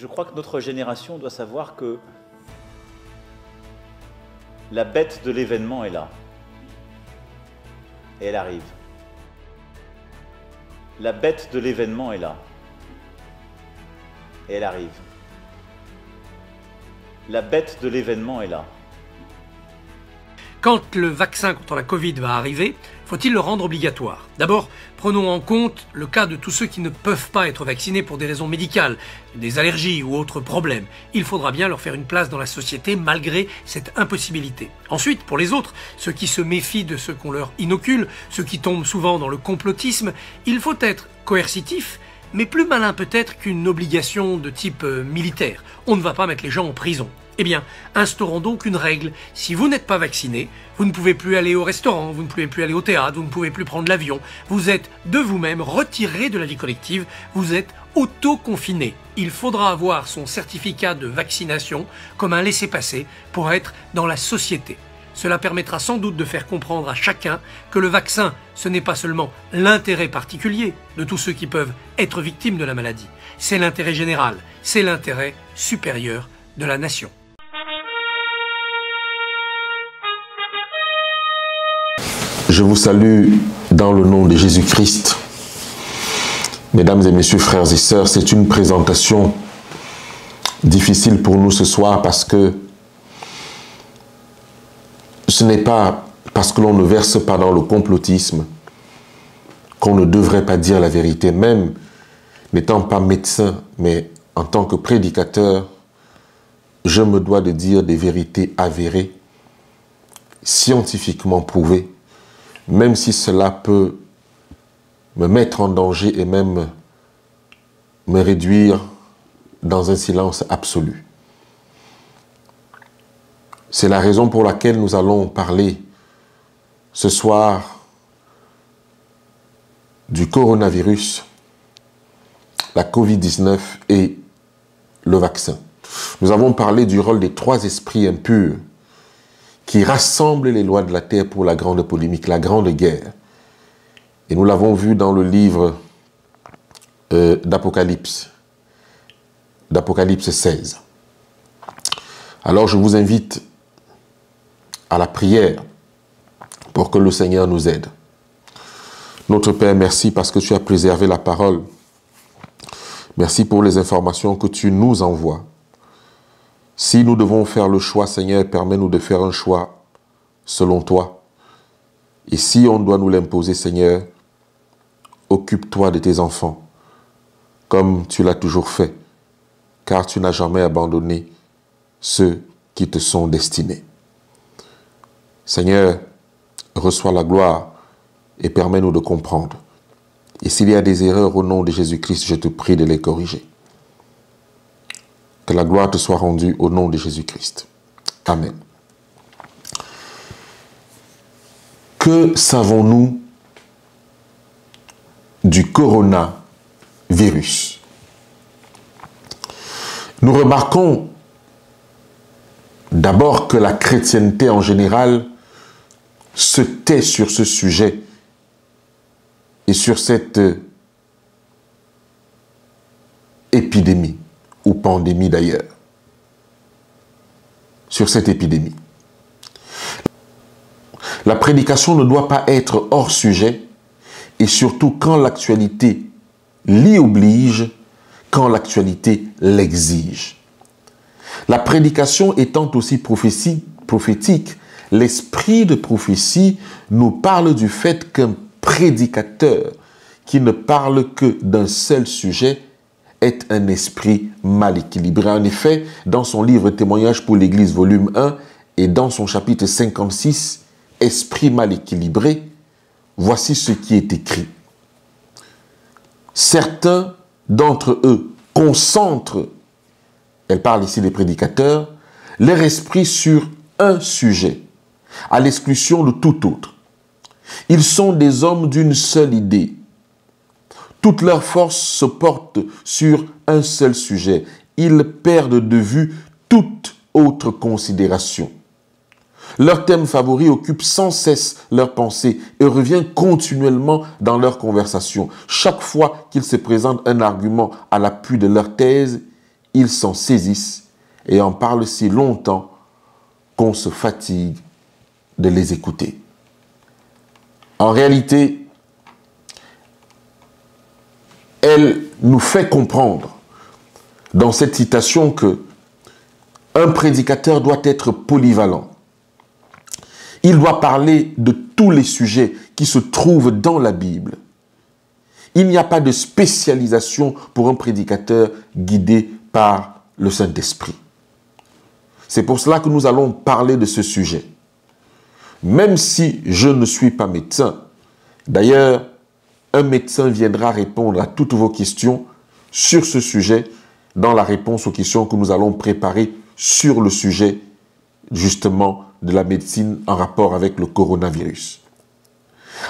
Je crois que notre génération doit savoir que la bête de l'événement est là. Et elle arrive. La bête de l'événement est là. Et elle arrive. La bête de l'événement est là. Quand le vaccin contre la Covid va arriver, faut-il le rendre obligatoire? D'abord, prenons en compte le cas de tous ceux qui ne peuvent pas être vaccinés pour des raisons médicales, des allergies ou autres problèmes. Il faudra bien leur faire une place dans la société malgré cette impossibilité. Ensuite, pour les autres, ceux qui se méfient de ce qu'on leur inocule, ceux qui tombent souvent dans le complotisme, il faut être coercitif, mais plus malin peut-être qu'une obligation de type militaire. On ne va pas mettre les gens en prison. Eh bien, instaurons donc une règle. Si vous n'êtes pas vacciné, vous ne pouvez plus aller au restaurant, vous ne pouvez plus aller au théâtre, vous ne pouvez plus prendre l'avion. Vous êtes de vous-même retiré de la vie collective, vous êtes auto-confiné. Il faudra avoir son certificat de vaccination comme un laissez-passer pour être dans la société. Cela permettra sans doute de faire comprendre à chacun que le vaccin, ce n'est pas seulement l'intérêt particulier de tous ceux qui peuvent être victimes de la maladie, c'est l'intérêt général, c'est l'intérêt supérieur de la nation. Je vous salue dans le nom de Jésus-Christ. Mesdames et messieurs, frères et sœurs, c'est une présentation difficile pour nous ce soir parce que ce n'est pas parce que l'on ne verse pas dans le complotisme qu'on ne devrait pas dire la vérité. Même n'étant pas médecin, mais en tant que prédicateur, je me dois de dire des vérités avérées, scientifiquement prouvées, même si cela peut me mettre en danger et même me réduire dans un silence absolu. C'est la raison pour laquelle nous allons parler ce soir du coronavirus, la Covid-19 et le vaccin. Nous avons parlé du rôle des trois esprits impurs qui rassemblent les lois de la terre pour la grande polémique, la grande guerre. Et nous l'avons vu dans le livre d'Apocalypse 16. Alors je vous invite à la prière pour que le Seigneur nous aide. Notre Père, merci parce que tu as préservé la parole. Merci pour les informations que tu nous envoies. Si nous devons faire le choix, Seigneur, permets-nous de faire un choix selon toi. Et si on doit nous l'imposer, Seigneur, occupe-toi de tes enfants, comme tu l'as toujours fait, car tu n'as jamais abandonné ceux qui te sont destinés. Seigneur, reçois la gloire et permets-nous de comprendre. Et s'il y a des erreurs au nom de Jésus-Christ, je te prie de les corriger. Que la gloire te soit rendue au nom de Jésus-Christ. Amen. Que savons-nous du coronavirus? Nous remarquons d'abord que la chrétienté en général se tait sur ce sujet et sur cette épidémie, ou pandémie d'ailleurs, sur cette épidémie. La prédication ne doit pas être hors sujet, et surtout quand l'actualité l'y oblige, quand l'actualité l'exige. La prédication étant aussi prophétique, l'esprit de prophétie nous parle du fait qu'un prédicateur qui ne parle que d'un seul sujet est un esprit mal équilibré. En effet, dans son livre Témoignage pour l'Église, volume 1, et dans son chapitre 56, Esprit mal équilibré, voici ce qui est écrit. Certains d'entre eux concentrent, elle parle ici des prédicateurs, leur esprit sur un sujet, à l'exclusion de tout autre. Ils sont des hommes d'une seule idée. Toute leur force se porte sur un seul sujet. Ils perdent de vue toute autre considération. Leur thème favori occupe sans cesse leur pensée et revient continuellement dans leur conversation. Chaque fois qu'il se présente un argument à l'appui de leur thèse, ils s'en saisissent et en parlent si longtemps qu'on se fatigue de les écouter. En réalité, elle nous fait comprendre dans cette citation que un prédicateur doit être polyvalent. Il doit parler de tous les sujets qui se trouvent dans la Bible. Il n'y a pas de spécialisation pour un prédicateur guidé par le Saint-Esprit. C'est pour cela que nous allons parler de ce sujet. Même si je ne suis pas médecin, d'ailleurs, un médecin viendra répondre à toutes vos questions sur ce sujet dans la réponse aux questions que nous allons préparer sur le sujet, justement, de la médecine en rapport avec le coronavirus.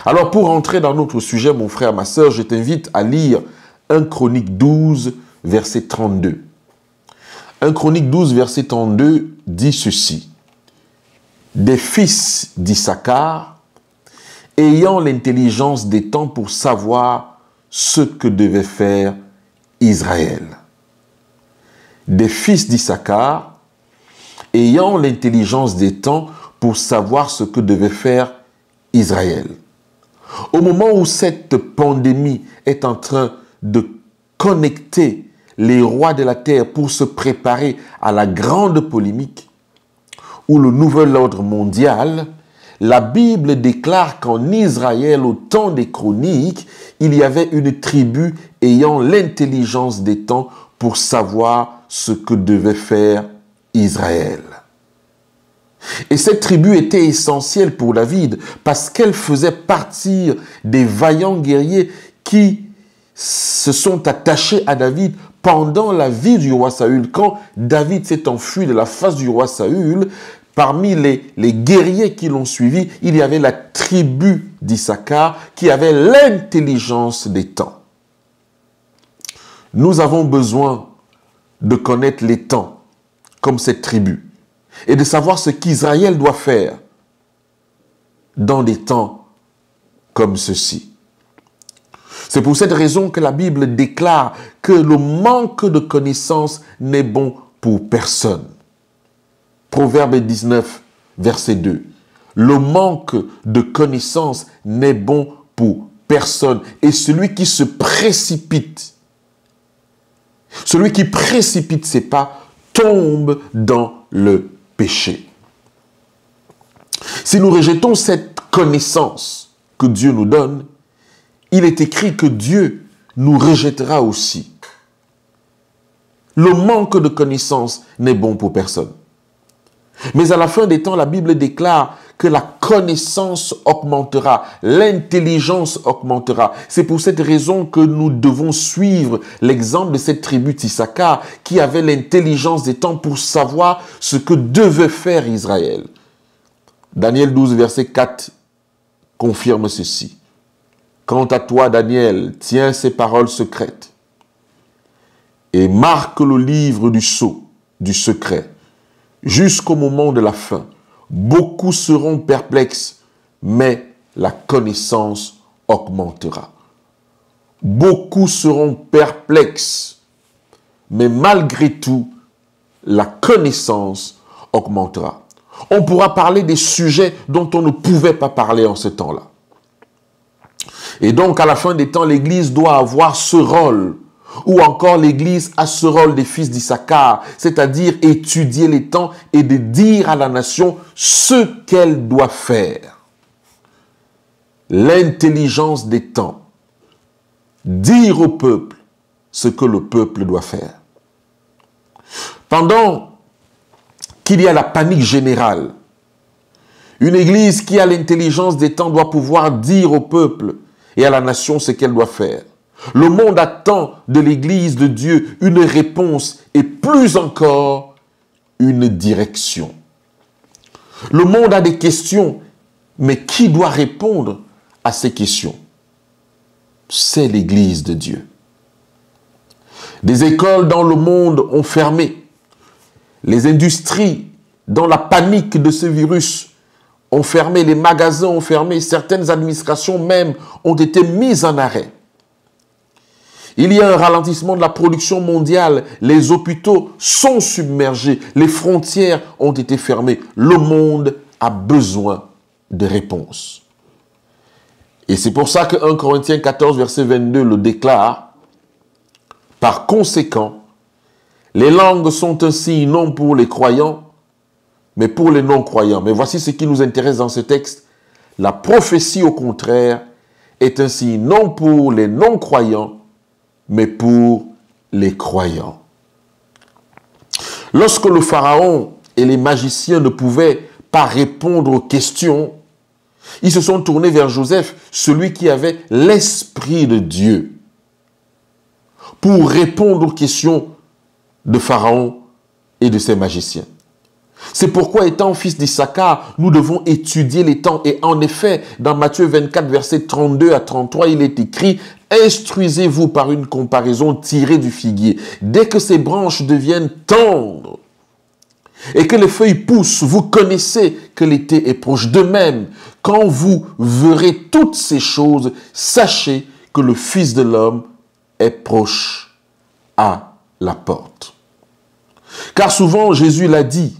Alors, pour entrer dans notre sujet, mon frère, ma sœur, je t'invite à lire 1 Chronique 12, verset 32. 1 Chronique 12, verset 32 dit ceci. Des fils d'Issachar, ayant l'intelligence des temps pour savoir ce que devait faire Israël. Des fils d'Issachar, ayant l'intelligence des temps pour savoir ce que devait faire Israël. Au moment où cette pandémie est en train de connecter les rois de la terre pour se préparer à la grande polémique ou le nouvel ordre mondial, la Bible déclare qu'en Israël, au temps des chroniques, il y avait une tribu ayant l'intelligence des temps pour savoir ce que devait faire Israël. Et cette tribu était essentielle pour David parce qu'elle faisait partie des vaillants guerriers qui se sont attachés à David pendant la vie du roi Saül. Quand David s'est enfui de la face du roi Saül, parmi les guerriers qui l'ont suivi, il y avait la tribu d'Issachar qui avait l'intelligence des temps. Nous avons besoin de connaître les temps comme cette tribu et de savoir ce qu'Israël doit faire dans des temps comme ceci. C'est pour cette raison que la Bible déclare que le manque de connaissance n'est bon pour personne. Proverbe 19, verset 2. Le manque de connaissance n'est bon pour personne. Et celui qui se précipite, celui qui précipite ses pas, tombe dans le péché. Si nous rejetons cette connaissance que Dieu nous donne, il est écrit que Dieu nous rejettera aussi. Le manque de connaissance n'est bon pour personne. Mais à la fin des temps, la Bible déclare que la connaissance augmentera, l'intelligence augmentera. C'est pour cette raison que nous devons suivre l'exemple de cette tribu d'Issachar qui avait l'intelligence des temps pour savoir ce que devait faire Israël. Daniel 12, verset 4 confirme ceci. Quant à toi, Daniel, tiens ces paroles secrètes et marque le livre du sceau, du secret, jusqu'au moment de la fin. Beaucoup seront perplexes, mais la connaissance augmentera. Beaucoup seront perplexes, mais malgré tout, la connaissance augmentera. On pourra parler des sujets dont on ne pouvait pas parler en ce temps-là. Et donc, à la fin des temps, l'Église doit avoir ce rôle, ou encore l'Église a ce rôle des fils d'Issachar, c'est-à-dire étudier les temps et de dire à la nation ce qu'elle doit faire. L'intelligence des temps. Dire au peuple ce que le peuple doit faire. Pendant qu'il y a la panique générale, une Église qui a l'intelligence des temps doit pouvoir dire au peuple et à la nation ce qu'elle doit faire. Le monde attend de l'Église de Dieu une réponse et plus encore une direction. Le monde a des questions, mais qui doit répondre à ces questions? C'est l'Église de Dieu. Des écoles dans le monde ont fermé. Les industries, dans la panique de ce virus, ont fermé. Les magasins ont fermé. Certaines administrations même ont été mises en arrêt. Il y a un ralentissement de la production mondiale. Les hôpitaux sont submergés. Les frontières ont été fermées. Le monde a besoin de réponses. Et c'est pour ça que 1 Corinthiens 14, verset 22 le déclare. Par conséquent, les langues sont un signe non pour les croyants, mais pour les non-croyants. Mais voici ce qui nous intéresse dans ce texte. La prophétie, au contraire, est un signe non pour les non-croyants, mais pour les croyants. Lorsque le pharaon et les magiciens ne pouvaient pas répondre aux questions, ils se sont tournés vers Joseph, celui qui avait l'Esprit de Dieu, pour répondre aux questions de Pharaon et de ses magiciens. C'est pourquoi, étant fils d'Issachar, nous devons étudier les temps. Et en effet, dans Matthieu 24, versets 32 à 33, il est écrit « Instruisez-vous par une comparaison tirée du figuier. Dès que ses branches deviennent tendres et que les feuilles poussent, vous connaissez que l'été est proche. De même, quand vous verrez toutes ces choses, sachez que le Fils de l'homme est proche à la porte. » Car souvent, Jésus l'a dit,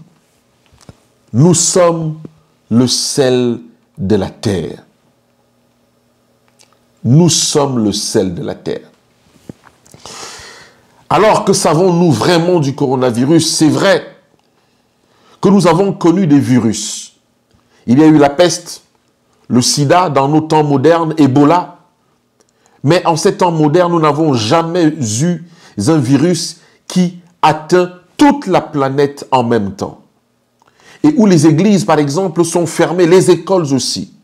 nous sommes le sel de la terre. Nous sommes le sel de la terre. Alors, que savons-nous vraiment du coronavirus? C'est vrai que nous avons connu des virus. Il y a eu la peste, le sida dans nos temps modernes, Ebola. Mais en ces temps modernes, nous n'avons jamais eu un virus qui atteint toute la planète en même temps. Et où les églises, par exemple, sont fermées, les écoles aussi.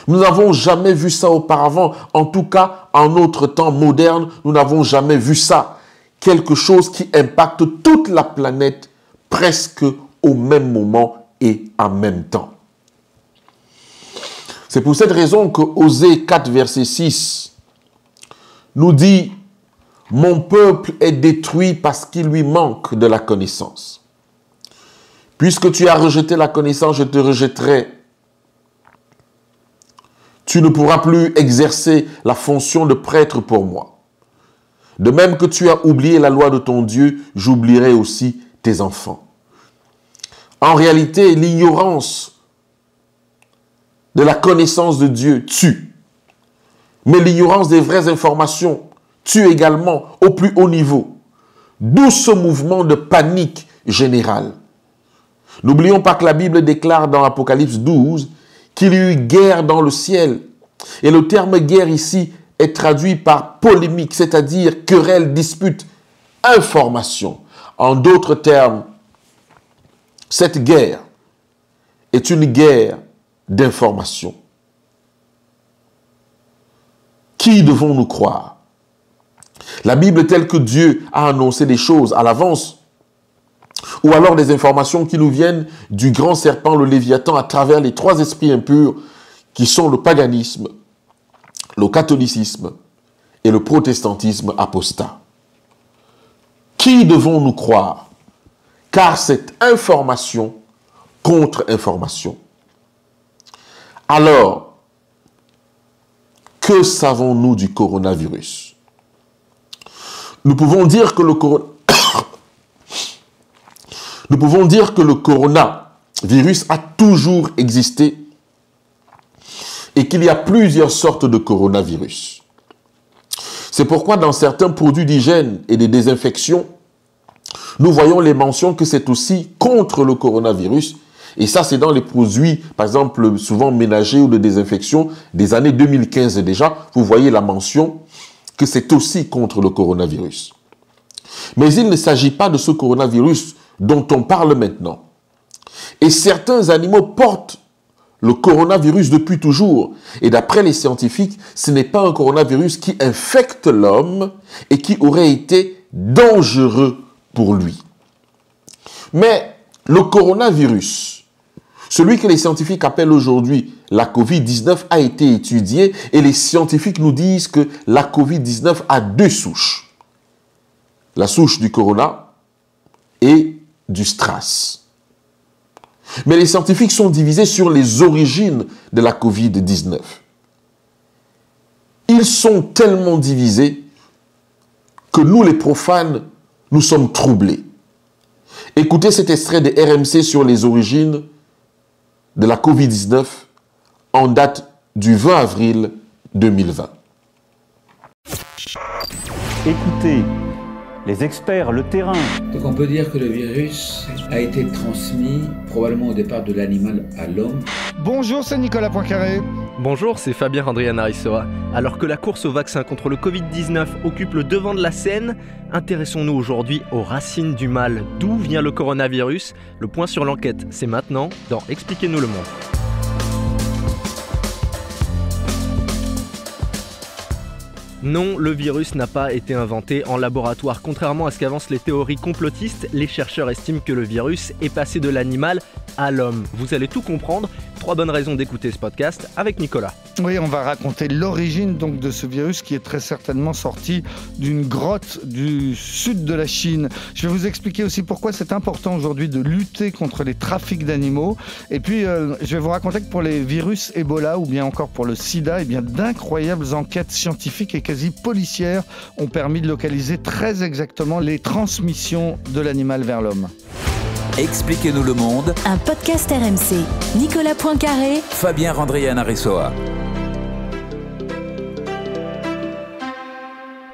Nous n'avons jamais vu ça auparavant. En tout cas, en notre temps moderne, nous n'avons jamais vu ça. Quelque chose qui impacte toute la planète presque au même moment et en même temps. C'est pour cette raison que Osée 4, verset 6 nous dit « Mon peuple est détruit parce qu'il lui manque de la connaissance. Puisque tu as rejeté la connaissance, je te rejetterai. Tu ne pourras plus exercer la fonction de prêtre pour moi. De même que tu as oublié la loi de ton Dieu, j'oublierai aussi tes enfants. » En réalité, l'ignorance de la connaissance de Dieu tue. Mais l'ignorance des vraies informations tue également au plus haut niveau. D'où ce mouvement de panique générale. N'oublions pas que la Bible déclare dans Apocalypse 12 qu'il y a eu guerre dans le ciel. Et le terme guerre ici est traduit par polémique, c'est-à-dire querelle, dispute, information. En d'autres termes, cette guerre est une guerre d'information. Qui devons-nous croire? La Bible telle que Dieu a annoncé les choses à l'avance, ou alors des informations qui nous viennent du grand serpent, le Léviathan, à travers les trois esprits impurs qui sont le paganisme, le catholicisme et le protestantisme apostat. Qui devons-nous croire? Car cette information contre information. Alors, que savons-nous du coronavirus? Nous pouvons dire que le coronavirus a toujours existé et qu'il y a plusieurs sortes de coronavirus. C'est pourquoi dans certains produits d'hygiène et de désinfection, nous voyons les mentions que c'est aussi contre le coronavirus. Et ça, c'est dans les produits, par exemple, souvent ménagers ou de désinfection des années 2015 déjà. Vous voyez la mention que c'est aussi contre le coronavirus. Mais il ne s'agit pas de ce coronavirus dont on parle maintenant. Et certains animaux portent le coronavirus depuis toujours. Et d'après les scientifiques, ce n'est pas un coronavirus qui infecte l'homme et qui aurait été dangereux pour lui. Mais le coronavirus, celui que les scientifiques appellent aujourd'hui la COVID-19, a été étudié et les scientifiques nous disent que la COVID-19 a deux souches. La souche du corona et du STRAS. Mais les scientifiques sont divisés sur les origines de la COVID-19. Ils sont tellement divisés que nous les profanes, nous sommes troublés. Écoutez cet extrait de RMC sur les origines de la Covid-19 en date du 20 avril 2020. Écoutez les experts, le terrain. Donc on peut dire que le virus a été transmis probablement au départ de l'animal à l'homme. Bonjour, c'est Nicolas Poincaré. Bonjour, c'est Fabien Andrian Arisoa. Alors que la course au vaccin contre le Covid-19 occupe le devant de la scène, intéressons-nous aujourd'hui aux racines du mal. D'où vient le coronavirus? Le point sur l'enquête, c'est maintenant dans Expliquez-nous le monde. Non, le virus n'a pas été inventé en laboratoire. Contrairement à ce qu'avancent les théories complotistes, les chercheurs estiment que le virus est passé de l'animal à l'homme. Vous allez tout comprendre. 3 bonnes raisons d'écouter ce podcast avec Nicolas. Oui, on va raconter l'origine donc de ce virus qui est très certainement sorti d'une grotte du sud de la Chine. Je vais vous expliquer aussi pourquoi c'est important aujourd'hui de lutter contre les trafics d'animaux. Et puis, je vais vous raconter que pour les virus Ebola ou bien encore pour le sida, eh bien, d'incroyables enquêtes scientifiques et quasi policières ont permis de localiser très exactement les transmissions de l'animal vers l'homme. Expliquez-nous le monde. Un podcast RMC. Nicolas Poincaré. Fabien Andrian Arisoa.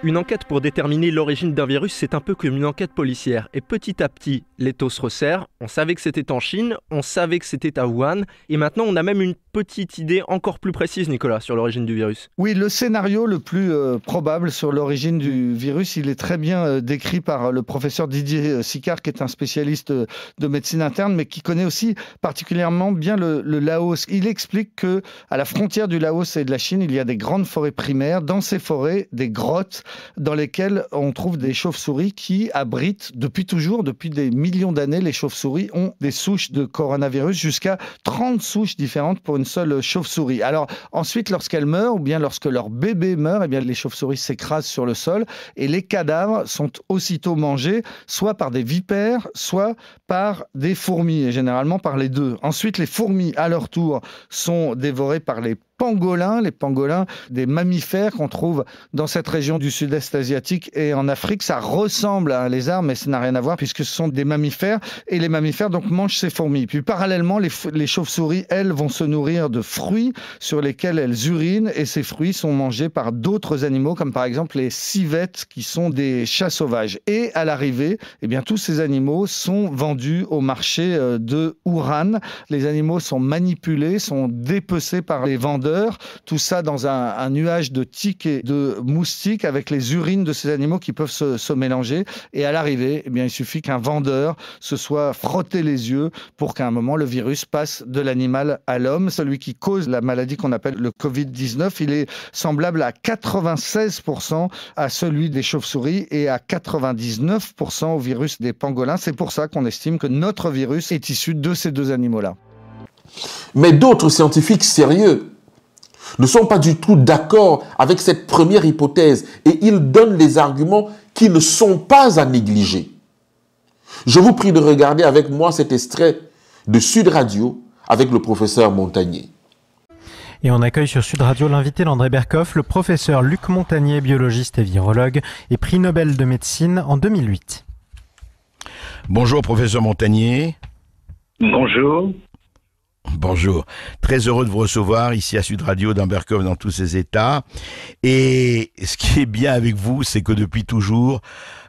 Une enquête pour déterminer l'origine d'un virus, c'est un peu comme une enquête policière. Et petit à petit, l'étau se resserre. On savait que c'était en Chine, on savait que c'était à Wuhan. Et maintenant, on a même une petite idée encore plus précise, Nicolas, sur l'origine du virus. Oui, le scénario le plus probable sur l'origine du virus, il est très bien décrit par le professeur Didier Sicard, qui est un spécialiste de médecine interne, mais qui connaît aussi particulièrement bien le Laos. Il explique que à la frontière du Laos et de la Chine, il y a des grandes forêts primaires. Dans ces forêts, des grottes dans lesquelles on trouve des chauves-souris qui abritent depuis toujours, depuis des millions d'années, les chauves-souris ont des souches de coronavirus, jusqu'à 30 souches différentes pour une seule chauve-souris. Alors ensuite, lorsqu'elles meurent, ou bien lorsque leur bébé meurt, eh bien, les chauves-souris s'écrasent sur le sol et les cadavres sont aussitôt mangés, soit par des vipères, soit par des fourmis, et généralement par les deux. Ensuite, les fourmis, à leur tour, sont dévorées par les pangolins, des mammifères qu'on trouve dans cette région du sud-est asiatique et en Afrique. Ça ressemble à un lézard, mais ça n'a rien à voir puisque ce sont des mammifères et les mammifères donc mangent ces fourmis. Puis parallèlement, les chauves-souris, elles, vont se nourrir de fruits sur lesquels elles urinent et ces fruits sont mangés par d'autres animaux comme par exemple les civettes qui sont des chats sauvages. Et à l'arrivée, eh bien, tous ces animaux sont vendus au marché de Wuhan. Les animaux sont manipulés, sont dépecés par les vendeurs. Tout ça dans un nuage de tiques et de moustiques avec les urines de ces animaux qui peuvent se mélanger. Et à l'arrivée, eh bien, il suffit qu'un vendeur se soit frotté les yeux pour qu'à un moment, le virus passe de l'animal à l'homme. Celui qui cause la maladie qu'on appelle le Covid-19, il est semblable à 96% à celui des chauves-souris et à 99% au virus des pangolins. C'est pour ça qu'on estime que notre virus est issu de ces deux animaux-là. Mais d'autres scientifiques sérieux ne sont pas du tout d'accord avec cette première hypothèse et ils donnent des arguments qui ne sont pas à négliger. Je vous prie de regarder avec moi cet extrait de Sud Radio avec le professeur Montagnier. Et on accueille sur Sud Radio l'invité d'André Berkoff, le professeur Luc Montagnier, biologiste et virologue et prix Nobel de médecine en 2008. Bonjour professeur Montagnier. Bonjour. Bonjour, très heureux de vous recevoir ici à Sud Radio dans Berkoff dans tous ses états. Et ce qui est bien avec vous, c'est que depuis toujours,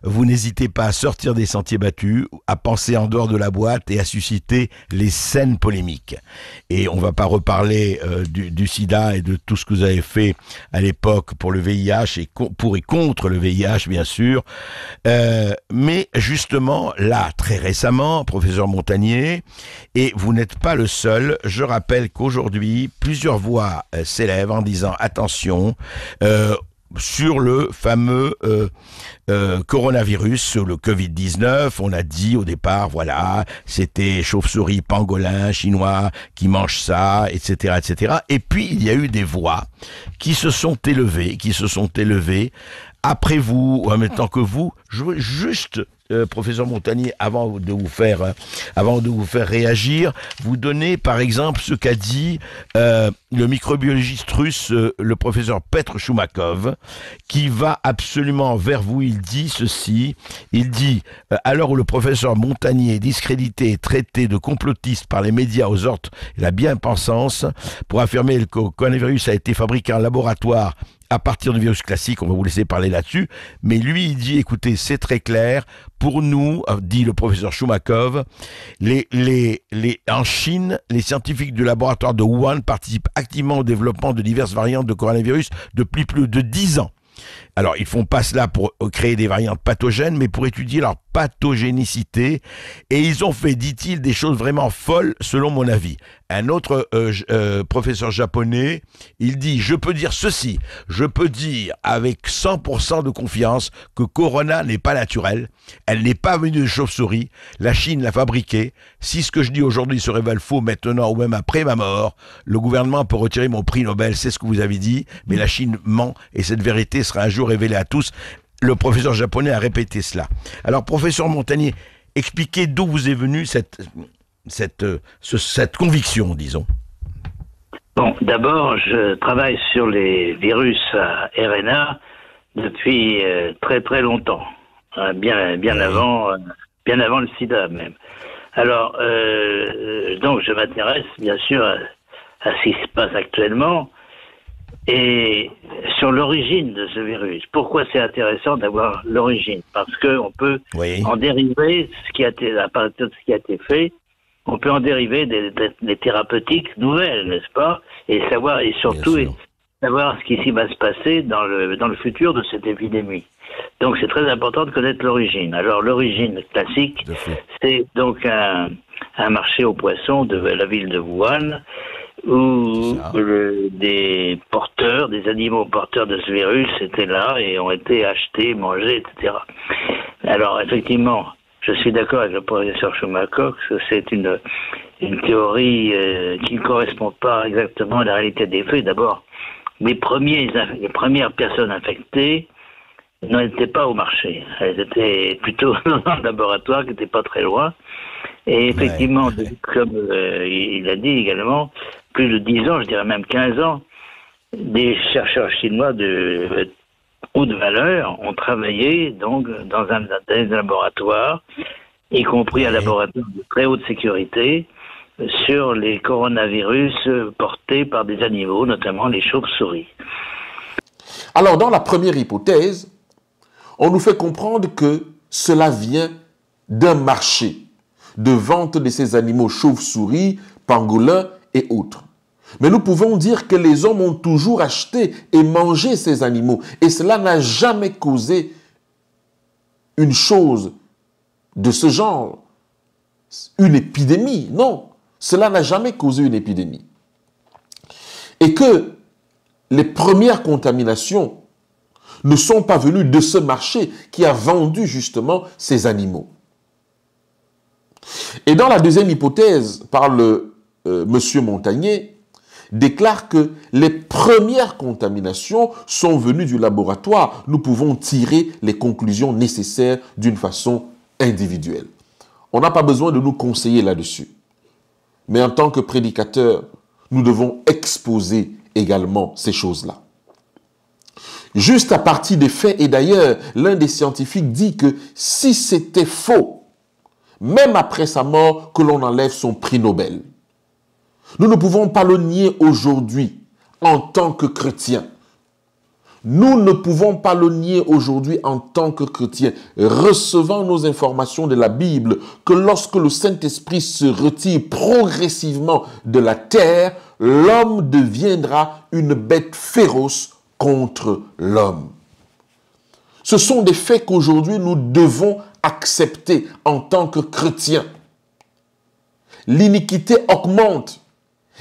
vous n'hésitez pas à sortir des sentiers battus, à penser en dehors de la boîte et à susciter les saines polémiques. Et on va pas reparler du sida et de tout ce que vous avez fait à l'époque pour le VIH et pour et contre le VIH, bien sûr. Mais justement, là, très récemment, professeur Montagnier, et vous n'êtes pas le seul, je rappelle qu'aujourd'hui, plusieurs voix s'élèvent en disant « Attention », sur le fameux coronavirus, sur le Covid-19, on a dit au départ, voilà, c'était chauve-souris, pangolin, chinois qui mangent ça, etc., etc. Et puis, il y a eu des voix qui se sont élevées après vous, ou en même temps que vous. Je veux juste professeur Montagnier, avant de vous faire réagir, vous donnez par exemple ce qu'a dit le microbiologiste russe, le professeur Petr Shumakov, qui va absolument vers vous. Il dit ceci, il dit à l'heure où le professeur Montagnier est discrédité et traité de complotiste par les médias aux ordres et la bien-pensance pour affirmer que le coronavirus a été fabriqué en laboratoire à partir de virus classiques, on va vous laisser parler là-dessus, mais lui il dit, écoutez, c'est très clair, pour nous, dit le professeur Shumakov, en Chine, les scientifiques du laboratoire de Wuhan participent activement au développement de diverses variantes de coronavirus depuis plus de 10 ans. Alors, ils font pas cela pour créer des variantes pathogènes, mais pour étudier leur pathogénicité. Et ils ont fait, dit-il, des choses vraiment folles, selon mon avis. Un autre professeur japonais, il dit, je peux dire ceci, je peux dire avec 100% de confiance que Corona n'est pas naturelle, elle n'est pas venue de chauve-souris, la Chine l'a fabriquée. Si ce que je dis aujourd'hui se révèle faux maintenant ou même après ma mort, le gouvernement peut retirer mon prix Nobel, c'est ce que vous avez dit, mais la Chine ment et cette vérité sera un jour révélée à tous. Le professeur japonais a répété cela. Alors, professeur Montagnier, expliquez d'où vous est venue cette conviction, disons. Bon, d'abord, je travaille sur les virus à RNA depuis très très longtemps, bien avant le sida même. Alors, donc je m'intéresse bien sûr à ce qui se passe actuellement et sur l'origine de ce virus. Pourquoi c'est intéressant d'avoir l'origine? Parce qu'on peut en dériver à partir de ce qui a été fait. On peut en dériver des thérapeutiques nouvelles, n'est-ce pas? Et surtout savoir ce qui va se passer dans le futur de cette épidémie. Donc c'est très important de connaître l'origine. Alors l'origine classique, c'est donc un marché aux poissons de la ville de Wuhan, où des animaux porteurs de ce virus étaient là et ont été achetés, mangés, etc. Alors effectivement, je suis d'accord avec le professeur Shumakov que c'est une théorie qui ne correspond pas exactement à la réalité des faits. D'abord, les premières personnes infectées n'étaient pas au marché. Elles étaient plutôt dans un laboratoire qui n'était pas très loin. Et effectivement, comme il a dit également, plus de 10 ans, je dirais même 15 ans, des chercheurs chinois de haute valeur ont travaillé donc dans des laboratoires, y compris un laboratoire de très haute sécurité, sur les coronavirus portés par des animaux, notamment les chauves-souris. Alors, dans la première hypothèse, on nous fait comprendre que cela vient d'un marché de vente de ces animaux chauves-souris, pangolins et autres. Mais nous pouvons dire que les hommes ont toujours acheté et mangé ces animaux. Et cela n'a jamais causé une chose de ce genre, une épidémie. Non, cela n'a jamais causé une épidémie. Et que les premières contaminations ne sont pas venues de ce marché qui a vendu justement ces animaux. Et dans la deuxième hypothèse, par monsieur Montagnier, déclare que les premières contaminations sont venues du laboratoire. Nous pouvons tirer les conclusions nécessaires d'une façon individuelle. On n'a pas besoin de nous conseiller là-dessus. Mais en tant que prédicateurs, nous devons exposer également ces choses-là. Juste à partir des faits, et d'ailleurs, l'un des scientifiques dit que si c'était faux, même après sa mort, que l'on enlève son prix Nobel. Nous ne pouvons pas le nier aujourd'hui en tant que chrétiens. Nous ne pouvons pas le nier aujourd'hui en tant que chrétiens, recevant nos informations de la Bible, que lorsque le Saint-Esprit se retire progressivement de la terre, l'homme deviendra une bête féroce contre l'homme. Ce sont des faits qu'aujourd'hui nous devons accepter en tant que chrétiens. L'iniquité augmente.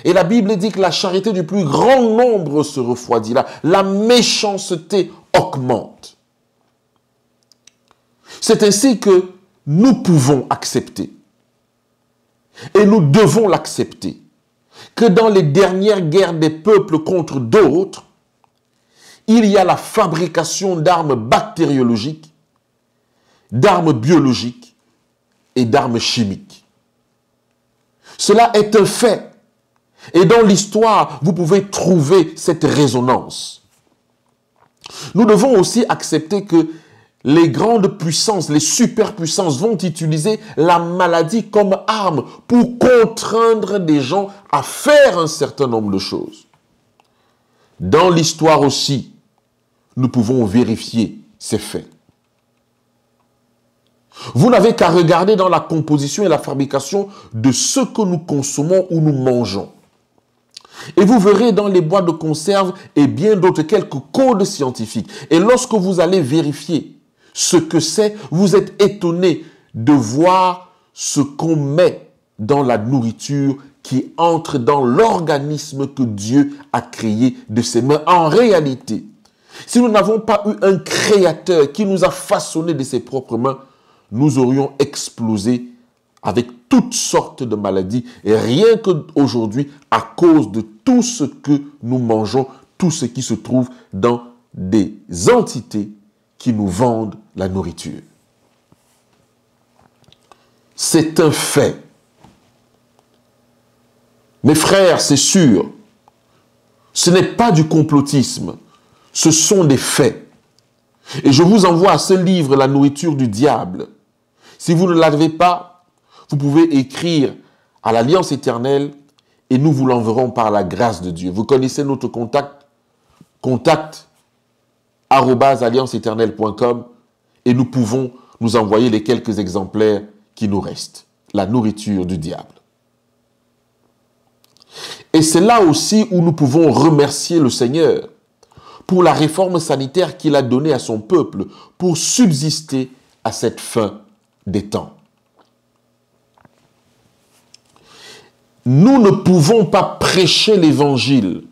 Et la Bible dit que la charité du plus grand nombre se refroidit. La méchanceté augmente. C'est ainsi que nous pouvons accepter, et nous devons l'accepter, que dans les dernières guerres des peuples contre d'autres, il y a la fabrication d'armes bactériologiques d'armes biologiques et d'armes chimiques. Cela est un fait. Et dans l'histoire, vous pouvez trouver cette résonance. Nous devons aussi accepter que les grandes puissances, les superpuissances vont utiliser la maladie comme arme pour contraindre des gens à faire un certain nombre de choses. Dans l'histoire aussi, nous pouvons vérifier ces faits. Vous n'avez qu'à regarder dans la composition et la fabrication de ce que nous consommons ou nous mangeons. Et vous verrez dans les boîtes de conserve et bien d'autres quelques codes scientifiques. Et lorsque vous allez vérifier ce que c'est, vous êtes étonné de voir ce qu'on met dans la nourriture qui entre dans l'organisme que Dieu a créé de ses mains. En réalité, si nous n'avons pas eu un créateur qui nous a façonné de ses propres mains, nous aurions explosé avec toutes sortes de maladies, et rien qu'aujourd'hui, à cause de tout ce que nous mangeons, tout ce qui se trouve dans des entités qui nous vendent la nourriture. C'est un fait. Mes frères, c'est sûr, ce n'est pas du complotisme, ce sont des faits. Et je vous envoie à ce livre, La nourriture du diable. Si vous ne l'avez pas, vous pouvez écrire à l'Alliance éternelle et nous vous l'enverrons par la grâce de Dieu. Vous connaissez notre contact, contact@allianceéternelle.com, et nous pouvons nous envoyer les quelques exemplaires qui nous restent. La nourriture du diable. Et c'est là aussi où nous pouvons remercier le Seigneur pour la réforme sanitaire qu'il a donnée à son peuple pour subsister à cette fin des temps. Nous ne pouvons pas prêcher l'évangile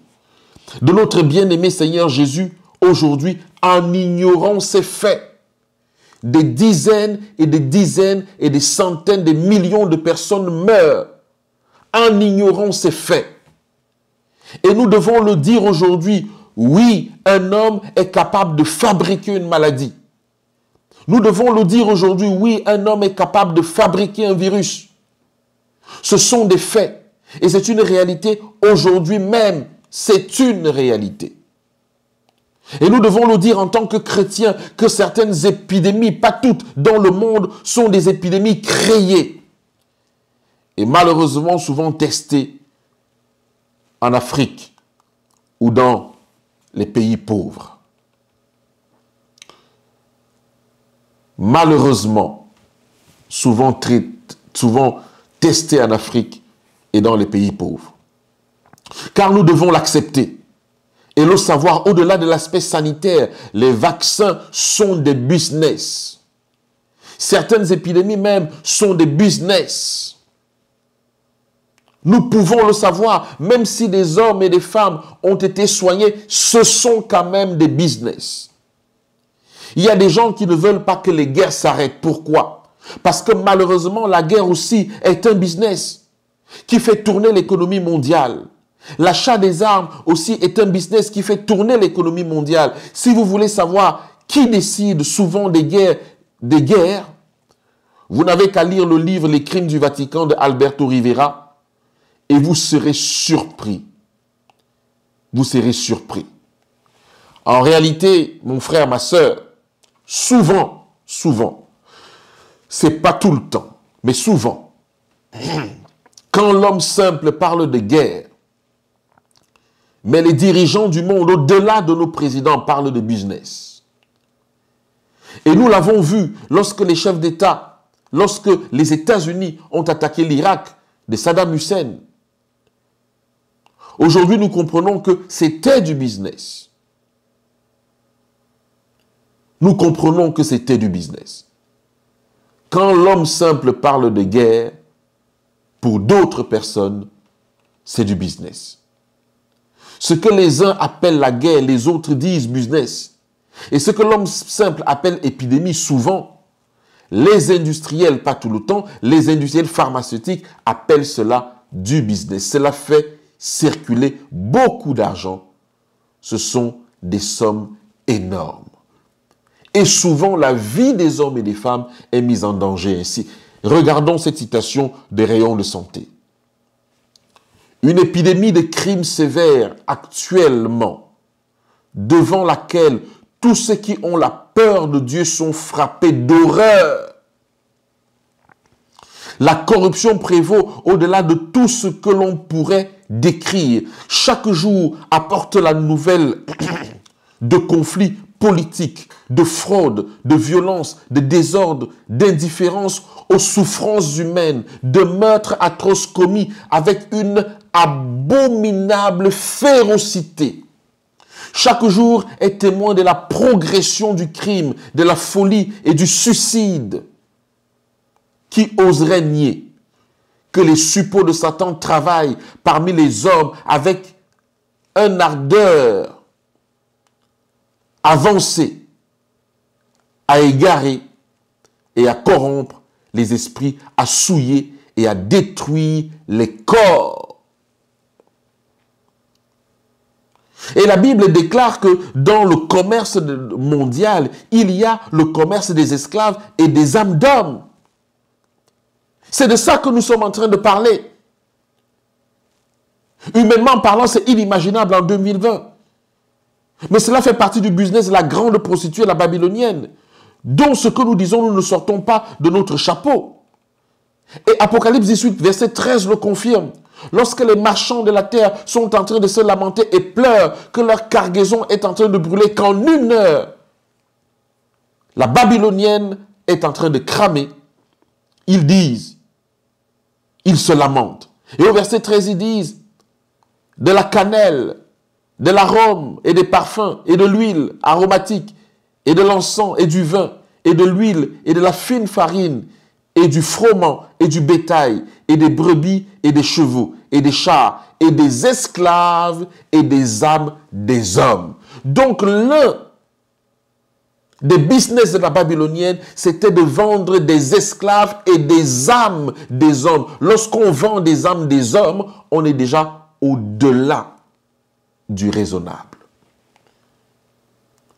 de notre bien-aimé Seigneur Jésus aujourd'hui en ignorant ces faits. Des dizaines et des dizaines et des centaines de millions de personnes meurent en ignorant ces faits. Et nous devons le dire aujourd'hui, oui, un homme est capable de fabriquer une maladie. Nous devons le dire aujourd'hui, oui, un homme est capable de fabriquer un virus. Ce sont des faits. Et c'est une réalité aujourd'hui même. C'est une réalité. Et nous devons le dire en tant que chrétiens que certaines épidémies, pas toutes dans le monde, sont des épidémies créées. Et malheureusement souvent testées en Afrique ou dans les pays pauvres. Malheureusement, souvent testées en Afrique et dans les pays pauvres. Car nous devons l'accepter et le savoir. Au-delà de l'aspect sanitaire, les vaccins sont des business. Certaines épidémies même sont des business. Nous pouvons le savoir, même si des hommes et des femmes ont été soignés, ce sont quand même des business. Il y a des gens qui ne veulent pas que les guerres s'arrêtent. Pourquoi? Parce que malheureusement, la guerre aussi est un business qui fait tourner l'économie mondiale. L'achat des armes aussi est un business qui fait tourner l'économie mondiale. Si vous voulez savoir qui décide souvent des guerres, vous n'avez qu'à lire le livre Les crimes du Vatican de Alberto Rivera et vous serez surpris. Vous serez surpris. En réalité, mon frère, ma sœur, souvent, c'est pas tout le temps, mais souvent, quand l'homme simple parle de guerre, mais les dirigeants du monde, au-delà de nos présidents, parlent de business. Et nous l'avons vu lorsque les chefs d'État, lorsque les États-Unis ont attaqué l'Irak de Saddam Hussein. Aujourd'hui, nous comprenons que c'était du business. Nous comprenons que c'était du business. Quand l'homme simple parle de guerre, pour d'autres personnes, c'est du business. Ce que les uns appellent la guerre, les autres disent business. Et ce que l'homme simple appelle épidémie, souvent, les industriels, pas tout le temps, les industriels pharmaceutiques appellent cela du business. Cela fait circuler beaucoup d'argent. Ce sont des sommes énormes. Et souvent, la vie des hommes et des femmes est mise en danger ainsi. Regardons cette citation des rayons de santé. Une épidémie de crimes sévères actuellement, devant laquelle tous ceux qui ont la peur de Dieu sont frappés d'horreur. La corruption prévaut au-delà de tout ce que l'on pourrait décrire. Chaque jour apporte la nouvelle de conflits politiques, de fraude, de violence, de désordre, d'indifférence aux souffrances humaines, de meurtres atroces commis avec une abominable férocité. Chaque jour est témoin de la progression du crime, de la folie et du suicide. Qui oserait nier que les suppôts de Satan travaillent parmi les hommes avec une ardeur avancée à égarer et à corrompre les esprits, à souiller et à détruire les corps. Et la Bible déclare que dans le commerce mondial, il y a le commerce des esclaves et des âmes d'hommes. C'est de ça que nous sommes en train de parler. Humainement parlant, c'est inimaginable en 2020. Mais cela fait partie du business de la grande prostituée, la babylonienne, dont ce que nous disons, nous ne sortons pas de notre chapeau. Et Apocalypse 18, verset 13 le confirme. Lorsque les marchands de la terre sont en train de se lamenter et pleurent que leur cargaison est en train de brûler, qu'en 1 heure, la babylonienne est en train de cramer, ils disent, ils se lamentent. Et au verset 13, ils disent, de la cannelle, de l'arôme et des parfums et de l'huile aromatique et de l'encens et du vin et de l'huile et de la fine farine et du froment et du bétail et des brebis et des chevaux et des chars et des esclaves et des âmes des hommes. Donc l'un des business de la babylonienne, c'était de vendre des esclaves et des âmes des hommes. Lorsqu'on vend des âmes des hommes, on est déjà au-delà du raisonnable.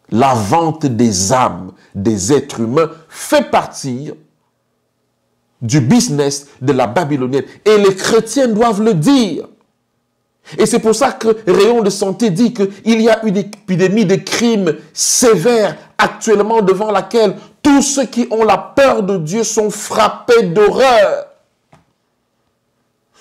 La vente des âmes des êtres humains fait partie du business de la babylonienne. Et les chrétiens doivent le dire. Et c'est pour ça que Rayon de Santé dit qu'il y a une épidémie de crimes sévères actuellement devant laquelle tous ceux qui ont la peur de Dieu sont frappés d'horreur.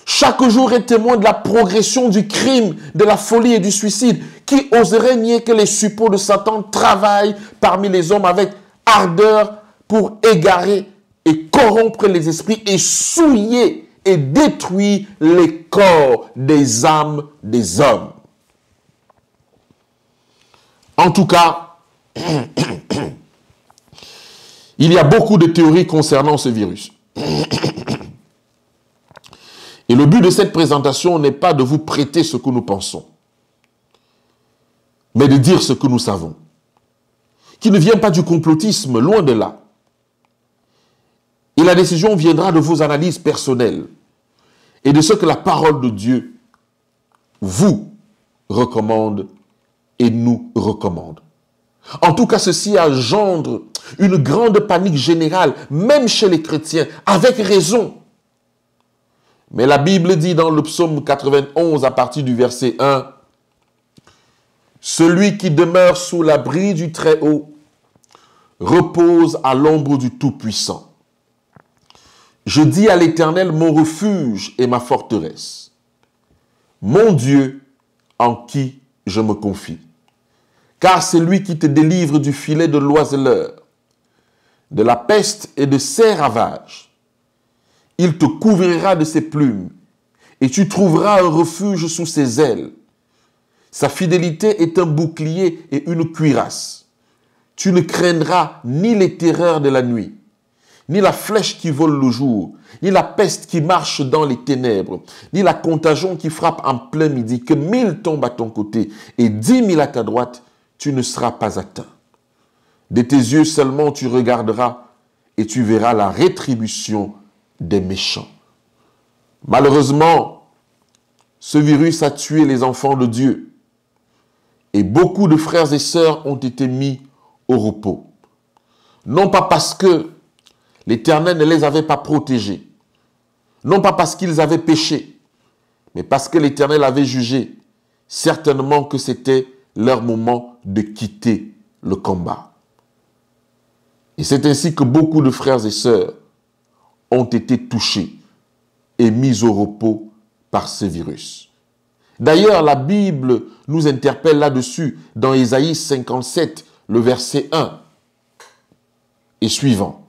Chaque jour est témoin de la progression du crime, de la folie et du suicide. Qui oserait nier que les suppôts de Satan travaillent parmi les hommes avec ardeur pour égarer et corrompre les esprits et souiller et détruire les corps des âmes des hommes. En tout cas, il y a beaucoup de théories concernant ce virus. Et le but de cette présentation n'est pas de vous prêter ce que nous pensons, mais de dire ce que nous savons, qui ne vient pas du complotisme, loin de là. Et la décision viendra de vos analyses personnelles et de ce que la parole de Dieu vous recommande et nous recommande. En tout cas, ceci engendre une grande panique générale, même chez les chrétiens, avec raison. Mais la Bible dit dans le psaume 91 à partir du verset 1, « Celui qui demeure sous l'abri du Très-Haut repose à l'ombre du Tout-Puissant. Je dis à l'Éternel mon refuge et ma forteresse, mon Dieu en qui je me confie. Car c'est lui qui te délivre du filet de l'oiseleur, de la peste et de ses ravages. Il te couvrira de ses plumes et tu trouveras un refuge sous ses ailes. Sa fidélité est un bouclier et une cuirasse. Tu ne craindras ni les terreurs de la nuit, ni la flèche qui vole le jour, ni la peste qui marche dans les ténèbres, ni la contagion qui frappe en plein midi. Que 1000 tombent à ton côté et 10 000 à ta droite, tu ne seras pas atteint. De tes yeux seulement tu regarderas et tu verras la rétribution des méchants. Malheureusement, ce virus a tué les enfants de Dieu et beaucoup de frères et sœurs ont été mis au repos. non pas parce que l'Éternel ne les avait pas protégés, non pas parce qu'ils avaient péché, mais parce que l'Éternel avait jugé certainement que c'était leur moment de quitter le combat. Et c'est ainsi que beaucoup de frères et sœurs ont été touchés et mis au repos par ce virus. D'ailleurs, la Bible nous interpelle là-dessus dans Ésaïe 57, le verset 1 et suivant.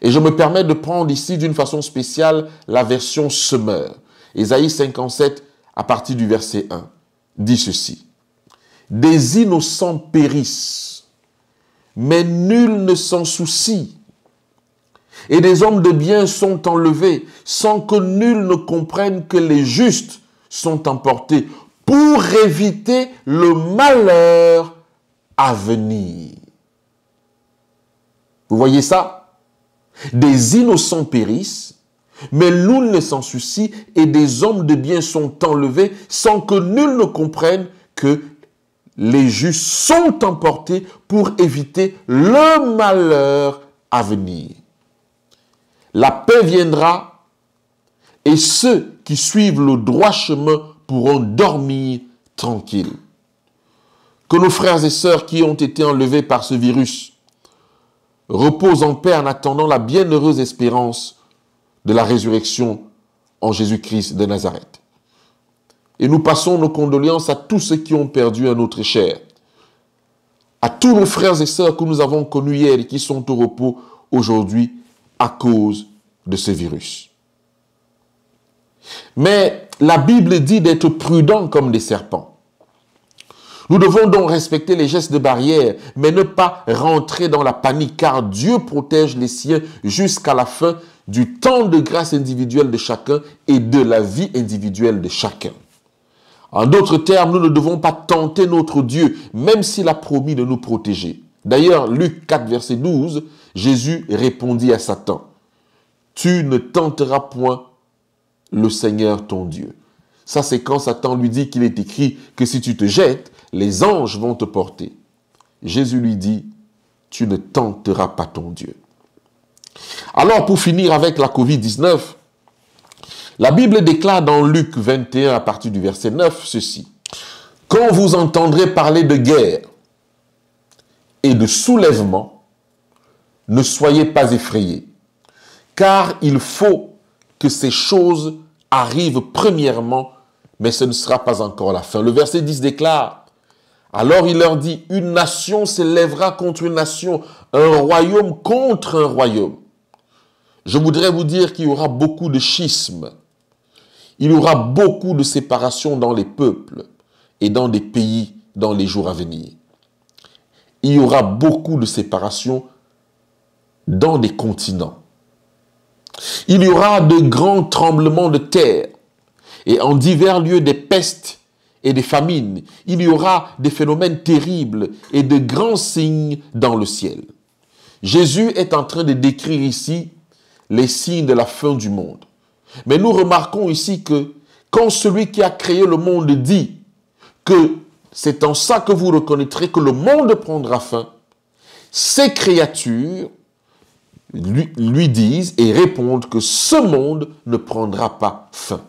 Et je me permets de prendre ici d'une façon spéciale la version Semeur. Ésaïe 57, à partir du verset 1, dit ceci. « Des innocents périssent, mais nul ne s'en soucie. Et des hommes de bien sont enlevés, sans que nul ne comprenne que les justes sont emportés pour éviter le malheur à venir. » Vous voyez ça? Des innocents périssent, mais nul ne s'en soucie, et des hommes de bien sont enlevés, sans que nul ne comprenne que les justes sont emportés pour éviter le malheur à venir. La paix viendra, et ceux qui suivent le droit chemin pourront dormir tranquilles. Que nos frères et sœurs qui ont été enlevés par ce virus reposent en paix en attendant la bienheureuse espérance de la résurrection en Jésus-Christ de Nazareth. Et nous passons nos condoléances à tous ceux qui ont perdu un autre cher, à tous nos frères et sœurs que nous avons connus hier et qui sont au repos aujourd'hui à cause de ce virus. Mais la Bible dit d'être prudent comme des serpents. Nous devons donc respecter les gestes de barrière, mais ne pas rentrer dans la panique, car Dieu protège les siens jusqu'à la fin du temps de grâce individuelle de chacun et de la vie individuelle de chacun. En d'autres termes, nous ne devons pas tenter notre Dieu, même s'il a promis de nous protéger. D'ailleurs, Luc 4, verset 12, Jésus répondit à Satan, « Tu ne tenteras point le Seigneur ton Dieu. » Ça, c'est quand Satan lui dit qu'il est écrit que si tu te jettes, les anges vont te porter. Jésus lui dit, « Tu ne tenteras pas ton Dieu. » Alors, pour finir avec la Covid-19, la Bible déclare dans Luc 21, à partir du verset 9, ceci. « Quand vous entendrez parler de guerre et de soulèvement, ne soyez pas effrayés, car il faut que ces choses arrivent premièrement, mais ce ne sera pas encore la fin. » Le verset 10 déclare, « Alors il leur dit, une nation s'élèvera contre une nation, un royaume contre un royaume. » Je voudrais vous dire qu'il y aura beaucoup de schismes. Il y aura beaucoup de séparation dans les peuples et dans des pays dans les jours à venir. Il y aura beaucoup de séparation dans des continents. Il y aura de grands tremblements de terre et en divers lieux des pestes et des famines. Il y aura des phénomènes terribles et de grands signes dans le ciel. Jésus est en train de décrire ici les signes de la fin du monde. Mais nous remarquons ici que quand celui qui a créé le monde dit que c'est en ça que vous reconnaîtrez que le monde prendra fin, ces créatures lui disent et répondent que ce monde ne prendra pas fin.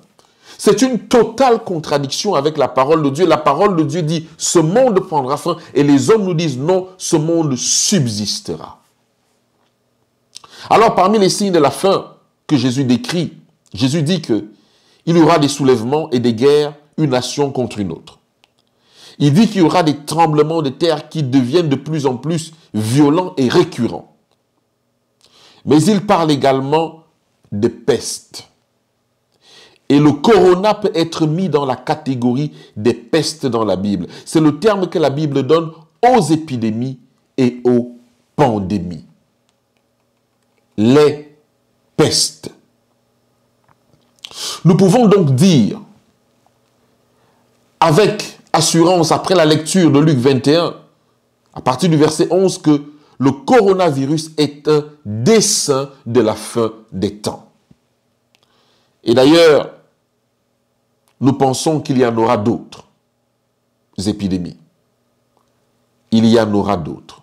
C'est une totale contradiction avec la parole de Dieu. La parole de Dieu dit ce monde prendra fin et les hommes nous disent non, ce monde subsistera. Alors parmi les signes de la fin que Jésus décrit, Jésus dit qu'il y aura des soulèvements et des guerres, une nation contre une autre. Il dit qu'il y aura des tremblements de terre qui deviennent de plus en plus violents et récurrents. Mais il parle également de peste. Et le corona peut être mis dans la catégorie des pestes dans la Bible. C'est le terme que la Bible donne aux épidémies et aux pandémies. Les pestes. Nous pouvons donc dire, avec assurance, après la lecture de Luc 21, à partir du verset 11, que le coronavirus est un dessein de la fin des temps. Et d'ailleurs, nous pensons qu'il y en aura d'autres épidémies. Il y en aura d'autres.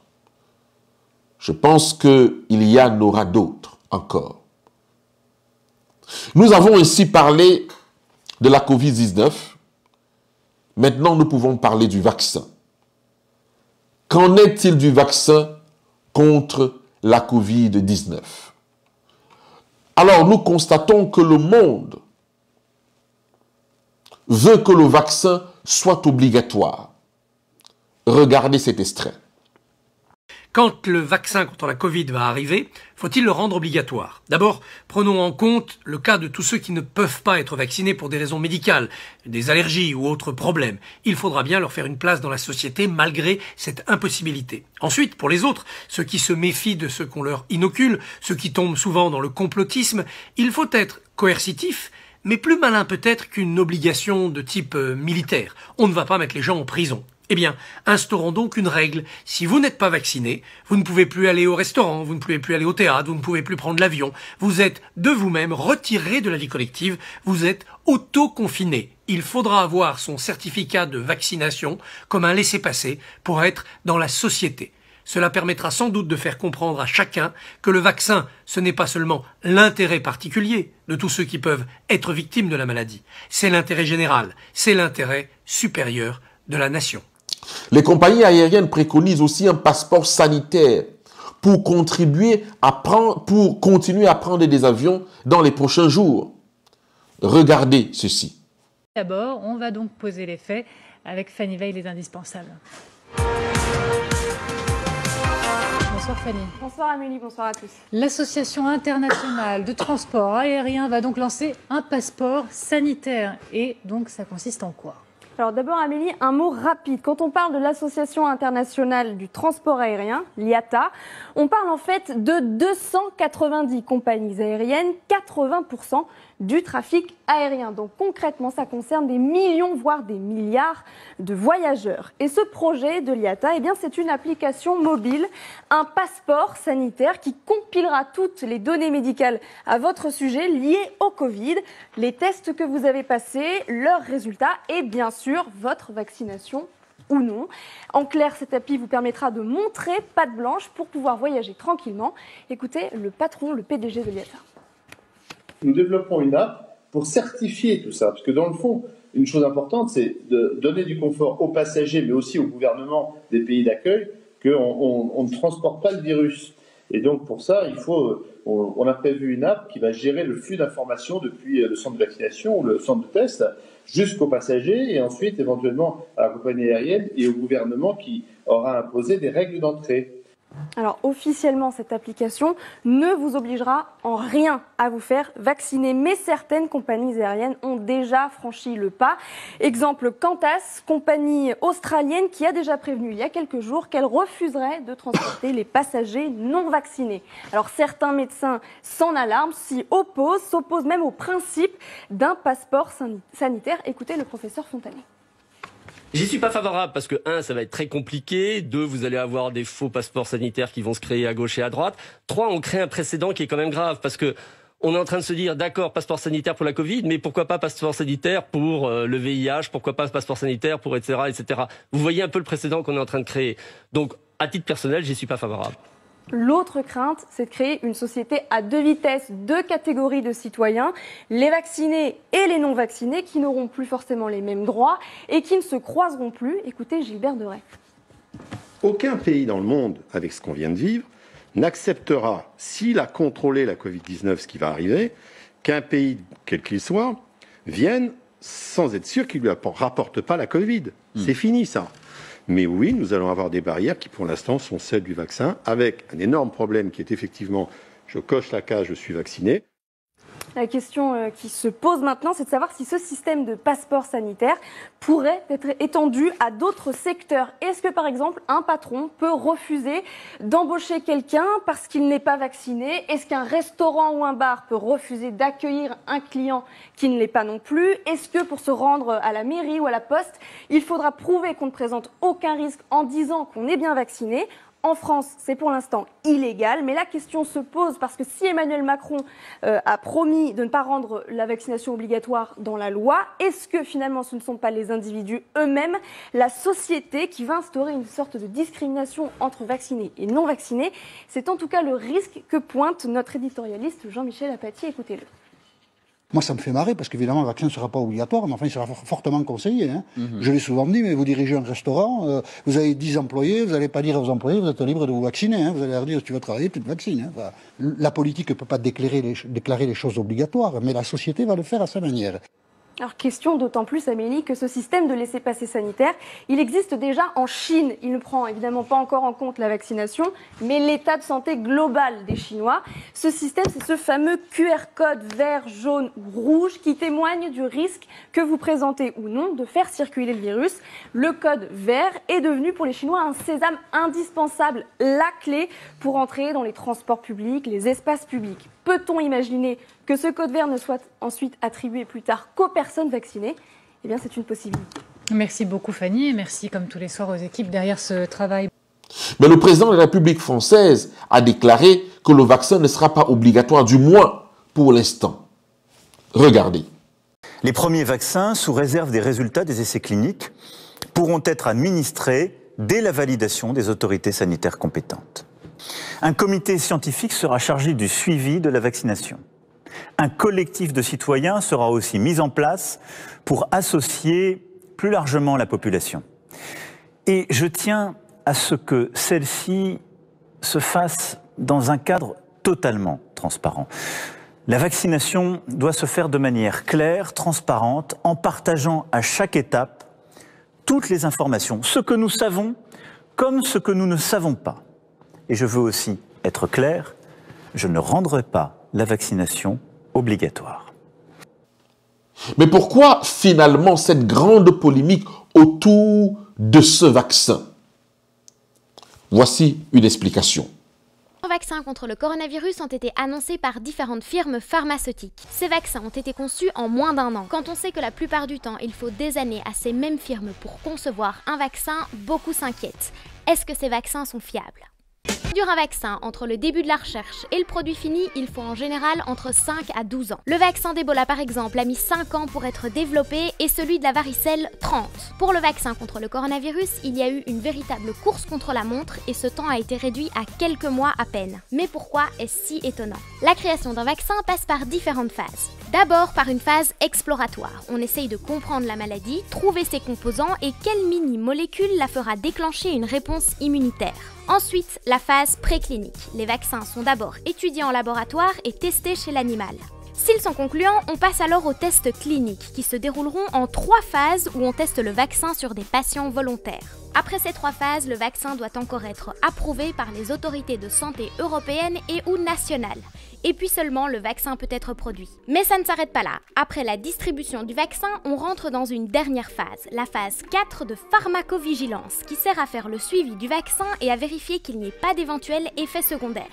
Je pense qu'il y en aura d'autres encore. Nous avons ainsi parlé de la Covid-19. Maintenant, nous pouvons parler du vaccin. Qu'en est-il du vaccin contre la Covid-19? Alors, nous constatons que le monde veut que le vaccin soit obligatoire. Regardez cet extrait. Quand le vaccin contre la Covid va arriver, faut-il le rendre obligatoire? D'abord, prenons en compte le cas de tous ceux qui ne peuvent pas être vaccinés pour des raisons médicales, des allergies ou autres problèmes. Il faudra bien leur faire une place dans la société malgré cette impossibilité. Ensuite, pour les autres, ceux qui se méfient de ce qu'on leur inocule, ceux qui tombent souvent dans le complotisme, il faut être coercitif, mais plus malin peut-être qu'une obligation de type militaire. On ne va pas mettre les gens en prison. Eh bien, instaurons donc une règle. Si vous n'êtes pas vacciné, vous ne pouvez plus aller au restaurant, vous ne pouvez plus aller au théâtre, vous ne pouvez plus prendre l'avion. Vous êtes de vous-même retiré de la vie collective, vous êtes auto-confiné. Il faudra avoir son certificat de vaccination comme un laissez-passer pour être dans la société. Cela permettra sans doute de faire comprendre à chacun que le vaccin, ce n'est pas seulement l'intérêt particulier de tous ceux qui peuvent être victimes de la maladie. C'est l'intérêt général, c'est l'intérêt supérieur de la nation. Les compagnies aériennes préconisent aussi un passeport sanitaire pour continuer à prendre des avions dans les prochains jours. Regardez ceci. D'abord, on va donc poser les faits avec Fanny Veil, les indispensables. Bonsoir Fanny. Bonsoir Amélie, bonsoir à tous. L'Association internationale de transport aérien va donc lancer un passeport sanitaire. Et donc ça consiste en quoi ? Alors d'abord Amélie, un mot rapide. Quand on parle de l'Association internationale du transport aérien, l'IATA, on parle en fait de 290 compagnies aériennes, 80% du trafic aérien. Donc concrètement, ça concerne des millions, voire des milliards de voyageurs. Et ce projet de l'IATA, eh bien, c'est une application mobile, un passeport sanitaire qui compilera toutes les données médicales à votre sujet liées au Covid, les tests que vous avez passés, leurs résultats et bien sûr votre vaccination ou non. En clair, cette appli vous permettra de montrer patte blanche pour pouvoir voyager tranquillement. Écoutez le patron, le PDG de l'IATA. Nous développons une app pour certifier tout ça, parce que dans le fond, une chose importante, c'est de donner du confort aux passagers, mais aussi au gouvernement des pays d'accueil, qu'on ne transporte pas le virus. Et donc pour ça, on a prévu une app qui va gérer le flux d'informations depuis le centre de vaccination ou le centre de test jusqu'aux passagers et ensuite éventuellement à la compagnie aérienne et au gouvernement qui aura imposé des règles d'entrée. Alors officiellement, cette application ne vous obligera en rien à vous faire vacciner, mais certaines compagnies aériennes ont déjà franchi le pas. Exemple Qantas, compagnie australienne qui a déjà prévenu il y a quelques jours qu'elle refuserait de transporter les passagers non vaccinés. Alors certains médecins s'en alarment, s'opposent même au principe d'un passeport sanitaire. Écoutez le professeur Fontanet. J'y suis pas favorable parce que 1, ça va être très compliqué. 2, vous allez avoir des faux passeports sanitaires qui vont se créer à gauche et à droite. 3, on crée un précédent qui est quand même grave parce que on est en train de se dire d'accord, passeport sanitaire pour la Covid, mais pourquoi pas passeport sanitaire pour le VIH, pourquoi pas passeport sanitaire pour etc., etc. Vous voyez un peu le précédent qu'on est en train de créer. Donc, à titre personnel, j'y suis pas favorable. L'autre crainte, c'est de créer une société à deux vitesses, deux catégories de citoyens, les vaccinés et les non vaccinés, qui n'auront plus forcément les mêmes droits et qui ne se croiseront plus. Écoutez Gilbert Deray. Aucun pays dans le monde, avec ce qu'on vient de vivre, n'acceptera, s'il a contrôlé la Covid-19, ce qui va arriver, qu'un pays, quel qu'il soit, vienne sans être sûr qu'il ne lui rapporte pas la Covid. C'est fini ça. Mais oui, nous allons avoir des barrières qui, pour l'instant, sont celles du vaccin, avec un énorme problème qui est effectivement, je coche la case, je suis vacciné. La question qui se pose maintenant, c'est de savoir si ce système de passeport sanitaire pourrait être étendu à d'autres secteurs. Est-ce que, par exemple, un patron peut refuser d'embaucher quelqu'un parce qu'il n'est pas vacciné? Est-ce qu'un restaurant ou un bar peut refuser d'accueillir un client qui ne l'est pas non plus? Est-ce que, pour se rendre à la mairie ou à la poste, il faudra prouver qu'on ne présente aucun risque en disant qu'on est bien vacciné? En France, c'est pour l'instant illégal, mais la question se pose parce que si Emmanuel Macron a promis de ne pas rendre la vaccination obligatoire dans la loi, est-ce que finalement ce ne sont pas les individus eux-mêmes, la société qui va instaurer une sorte de discrimination entre vaccinés et non vaccinés? C'est en tout cas le risque que pointe notre éditorialiste Jean-Michel Apathy. Écoutez-le. Moi, ça me fait marrer parce qu'évidemment, le vaccin ne sera pas obligatoire, mais enfin, il sera fortement conseillé. Hein. Je l'ai souvent dit, mais vous dirigez un restaurant, vous avez 10 employés, vous n'allez pas dire aux employés, vous êtes libre de vous vacciner. Hein. Vous allez leur dire, si tu veux travailler, tu te vaccines. Hein. Enfin, la politique ne peut pas déclarer les choses obligatoires, mais la société va le faire à sa manière. Alors question d'autant plus, Amélie, que ce système de laissez-passer sanitaire, il existe déjà en Chine. Il ne prend évidemment pas encore en compte la vaccination, mais l'état de santé global des Chinois. Ce système, c'est ce fameux QR code vert, jaune ou rouge qui témoigne du risque que vous présentez ou non de faire circuler le virus. Le code vert est devenu pour les Chinois un sésame indispensable, la clé pour entrer dans les transports publics, les espaces publics. Peut-on imaginer que ce code vert ne soit ensuite attribué plus tard qu'aux personnes vaccinées? Eh bien, c'est une possibilité. Merci beaucoup, Fanny, et merci, comme tous les soirs, aux équipes derrière ce travail. Mais le président de la République française a déclaré que le vaccin ne sera pas obligatoire, du moins pour l'instant. Regardez. Les premiers vaccins, sous réserve des résultats des essais cliniques, pourront être administrés dès la validation des autorités sanitaires compétentes. Un comité scientifique sera chargé du suivi de la vaccination. Un collectif de citoyens sera aussi mis en place pour associer plus largement la population. Et je tiens à ce que celle-ci se fasse dans un cadre totalement transparent. La vaccination doit se faire de manière claire, transparente, en partageant à chaque étape toutes les informations, ce que nous savons comme ce que nous ne savons pas. Et je veux aussi être clair, je ne rendrai pas la vaccination obligatoire. Mais pourquoi finalement cette grande polémique autour de ce vaccin? Voici une explication. Les vaccins contre le coronavirus ont été annoncés par différentes firmes pharmaceutiques. Ces vaccins ont été conçus en moins d'1 an. Quand on sait que la plupart du temps, il faut des années à ces mêmes firmes pour concevoir un vaccin, beaucoup s'inquiètent. Est-ce que ces vaccins sont fiables ? Dure un vaccin, entre le début de la recherche et le produit fini, il faut en général entre 5 à 12 ans. Le vaccin d'Ebola par exemple a mis 5 ans pour être développé et celui de la varicelle 30. Pour le vaccin contre le coronavirus, il y a eu une véritable course contre la montre et ce temps a été réduit à quelques mois à peine. Mais pourquoi est-ce si étonnant? La création d'un vaccin passe par différentes phases. D'abord par une phase exploratoire. On essaye de comprendre la maladie, trouver ses composants et quelle mini-molécule la fera déclencher une réponse immunitaire. Ensuite, la phase préclinique. Les vaccins sont d'abord étudiés en laboratoire et testés chez l'animal. S'ils sont concluants, on passe alors aux tests cliniques qui se dérouleront en 3 phases où on teste le vaccin sur des patients volontaires. Après ces 3 phases, le vaccin doit encore être approuvé par les autorités de santé européennes et ou nationales. Et puis seulement le vaccin peut être produit. Mais ça ne s'arrête pas là. Après la distribution du vaccin, on rentre dans une dernière phase, la phase 4 de pharmacovigilance, qui sert à faire le suivi du vaccin et à vérifier qu'il n'y ait pas d'éventuels effets secondaires.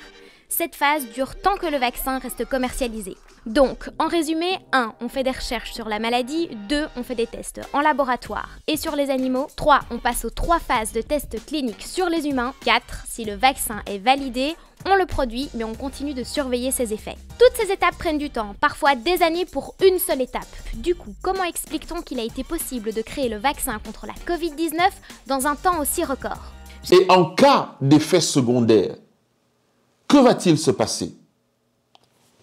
Cette phase dure tant que le vaccin reste commercialisé. Donc, en résumé, 1. On fait des recherches sur la maladie, 2. On fait des tests en laboratoire et sur les animaux, 3. On passe aux 3 phases de tests cliniques sur les humains, 4. Si le vaccin est validé, on le produit, mais on continue de surveiller ses effets. Toutes ces étapes prennent du temps, parfois des années pour une seule étape. Du coup, comment explique-t-on qu'il a été possible de créer le vaccin contre la Covid-19 dans un temps aussi record? Et en cas d'effet secondaire, que va-t-il se passer?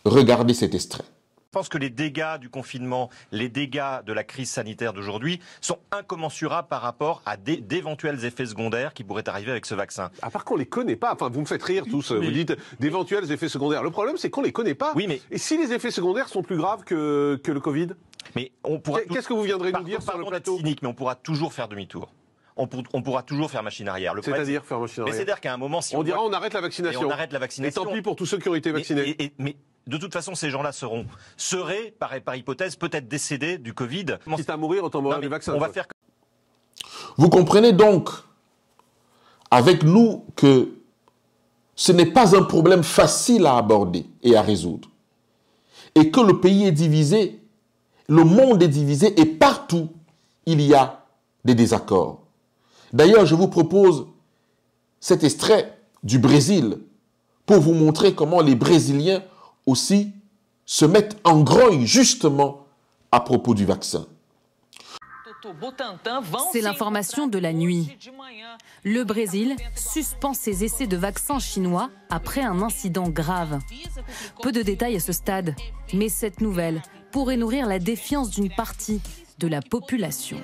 Regardez cet extrait. Je pense que les dégâts du confinement, les dégâts de la crise sanitaire d'aujourd'hui sont incommensurables par rapport à d'éventuels effets secondaires qui pourraient arriver avec ce vaccin. À part qu'on les connaît pas. Enfin, vous me faites rire tous. Vous dites d'éventuels effets secondaires. Le problème, c'est qu'on les connaît pas. Oui, mais... Et si les effets secondaires sont plus graves que le Covid? Mais on pourra... Qu'est-ce que vous viendrez nous dire sur le plateau? Cynique, mais on pourra toujours faire demi-tour. On pourra toujours faire machine arrière. C'est-à-dire faire machine arrière? C'est-à-dire qu'à un moment, si on dira on arrête la vaccination. On arrête la vaccination. Et tant pis pour tous ceux qui ont été vaccinés. Mais de toute façon, ces gens-là seraient, par hypothèse, peut-être décédés du Covid. Quitte à mourir, autant mourir du vaccin. On va faire... Vous comprenez donc avec nous que ce n'est pas un problème facile à aborder et à résoudre. Et que le pays est divisé, le monde est divisé et partout, il y a des désaccords. D'ailleurs, je vous propose cet extrait du Brésil pour vous montrer comment les Brésiliens aussi se mettent en grogne justement à propos du vaccin. C'est l'information de la nuit. Le Brésil suspend ses essais de vaccins chinois après un incident grave. Peu de détails à ce stade, mais cette nouvelle pourrait nourrir la défiance d'une partie de la population.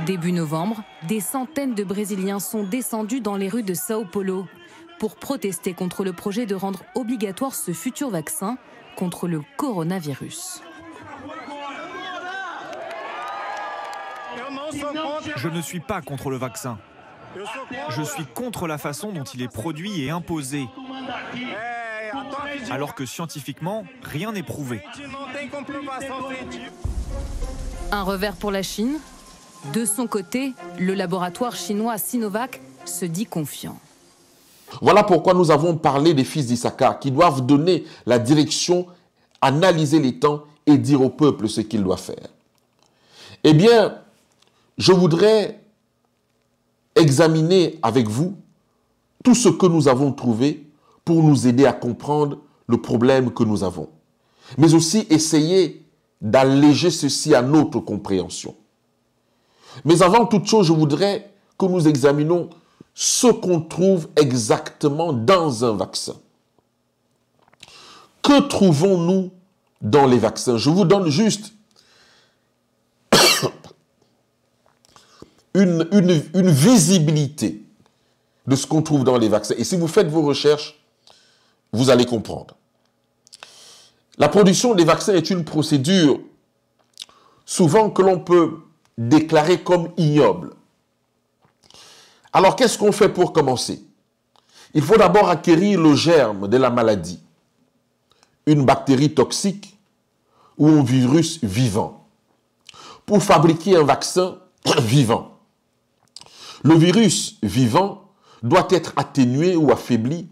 Début novembre, des centaines de Brésiliens sont descendus dans les rues de Sao Paulo pour protester contre le projet de rendre obligatoire ce futur vaccin contre le coronavirus. Je ne suis pas contre le vaccin. Je suis contre la façon dont il est produit et imposé. Alors que scientifiquement, rien n'est prouvé. Un revers pour la Chine. De son côté, le laboratoire chinois Sinovac se dit confiant. Voilà pourquoi nous avons parlé des fils d'Issachar qui doivent donner la direction, analyser les temps et dire au peuple ce qu'il doit faire. Eh bien, je voudrais examiner avec vous tout ce que nous avons trouvé pour nous aider à comprendre le problème que nous avons, mais aussi essayer d'alléger ceci à notre compréhension. Mais avant toute chose, je voudrais que nous examinions ce qu'on trouve exactement dans un vaccin. Que trouvons-nous dans les vaccins? Je vous donne juste une visibilité de ce qu'on trouve dans les vaccins. Et si vous faites vos recherches, vous allez comprendre. La production des vaccins est une procédure souvent que l'on peut déclarer comme ignoble. Alors, qu'est-ce qu'on fait pour commencer? Il faut d'abord acquérir le germe de la maladie, une bactérie toxique ou un virus vivant, pour fabriquer un vaccin vivant. Le virus vivant doit être atténué ou affaibli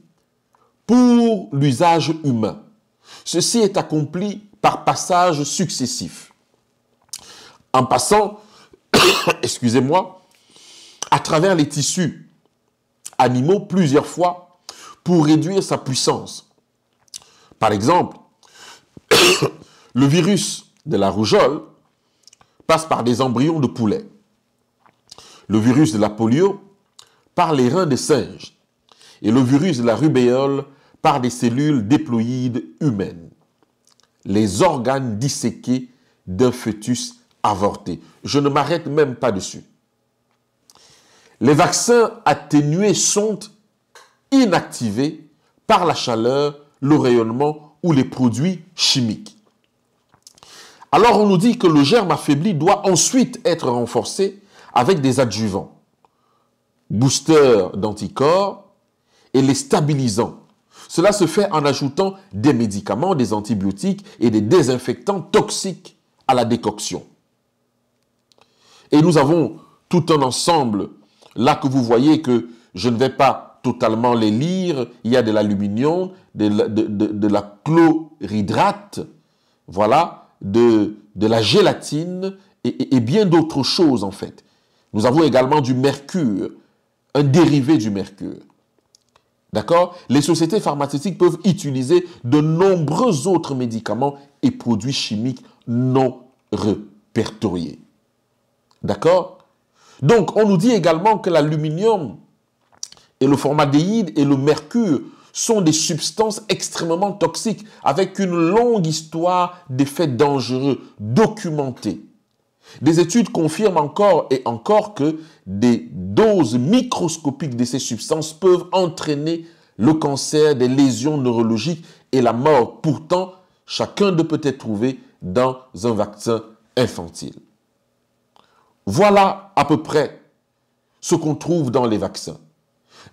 pour l'usage humain. Ceci est accompli par passage successif. En passant, excusez-moi, à travers les tissus animaux plusieurs fois pour réduire sa puissance. Par exemple, le virus de la rougeole passe par des embryons de poulet. Le virus de la polio par les reins des singes. Et le virus de la rubéole par des cellules diploïdes humaines. Les organes disséqués d'un fœtus avorté. Je ne m'arrête même pas dessus. Les vaccins atténués sont inactivés par la chaleur, le rayonnement ou les produits chimiques. Alors on nous dit que le germe affaibli doit ensuite être renforcé avec des adjuvants, boosters d'anticorps et les stabilisants. Cela se fait en ajoutant des médicaments, des antibiotiques et des désinfectants toxiques à la décoction. Et nous avons tout un ensemble, là que vous voyez que je ne vais pas totalement les lire. Il y a de l'aluminium, de la chlorhydrate, voilà, de la gélatine et bien d'autres choses en fait. Nous avons également du mercure, un dérivé du mercure. D'accord? Les sociétés pharmaceutiques peuvent utiliser de nombreux autres médicaments et produits chimiques non répertoriés. D'accord? Donc, on nous dit également que l'aluminium et le formaldéhyde et le mercure sont des substances extrêmement toxiques avec une longue histoire d'effets dangereux documentés. Des études confirment encore et encore que des doses microscopiques de ces substances peuvent entraîner le cancer, des lésions neurologiques et la mort. Pourtant, chacun d'eux peut être trouvé dans un vaccin infantile. Voilà à peu près ce qu'on trouve dans les vaccins.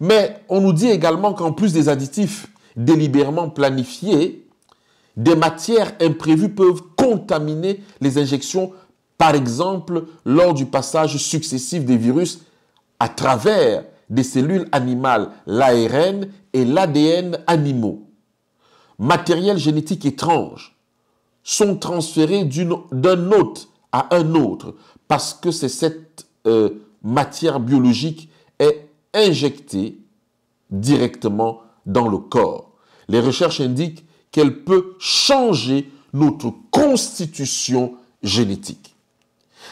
Mais on nous dit également qu'en plus des additifs délibérément planifiés, des matières imprévues peuvent contaminer les injections, par exemple lors du passage successif des virus à travers des cellules animales, l'ARN et l'ADN animaux. Matériels génétiques étranges sont transférés d'un hôte à un autre parce que cette matière biologique est injectée directement dans le corps. Les recherches indiquent qu'elle peut changer notre constitution génétique.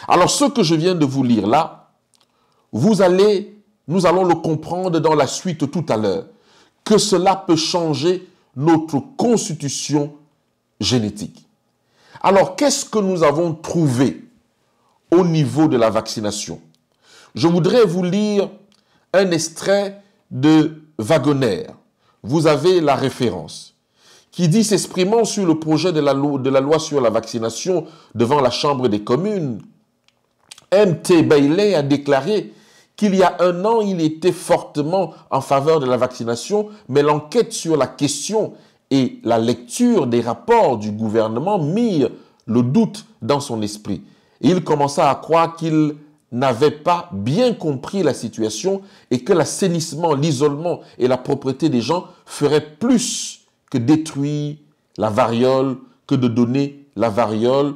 Alors, ce que je viens de vous lire là, nous allons le comprendre dans la suite tout à l'heure, que cela peut changer notre constitution génétique. Alors, qu'est-ce que nous avons trouvé au niveau de la vaccination? Je voudrais vous lire un extrait de Wagener. Vous avez la référence, qui dit, s'exprimant sur le projet de la loi sur la vaccination devant la Chambre des communes, M.T. Bailey a déclaré qu'il y a un an, il était fortement en faveur de la vaccination, mais l'enquête sur la question et la lecture des rapports du gouvernement mirent le doute dans son esprit. Et il commença à croire qu'il n'avait pas bien compris la situation et que l'assainissement, l'isolement et la propreté des gens feraient plus que détruire la variole, que de donner la variole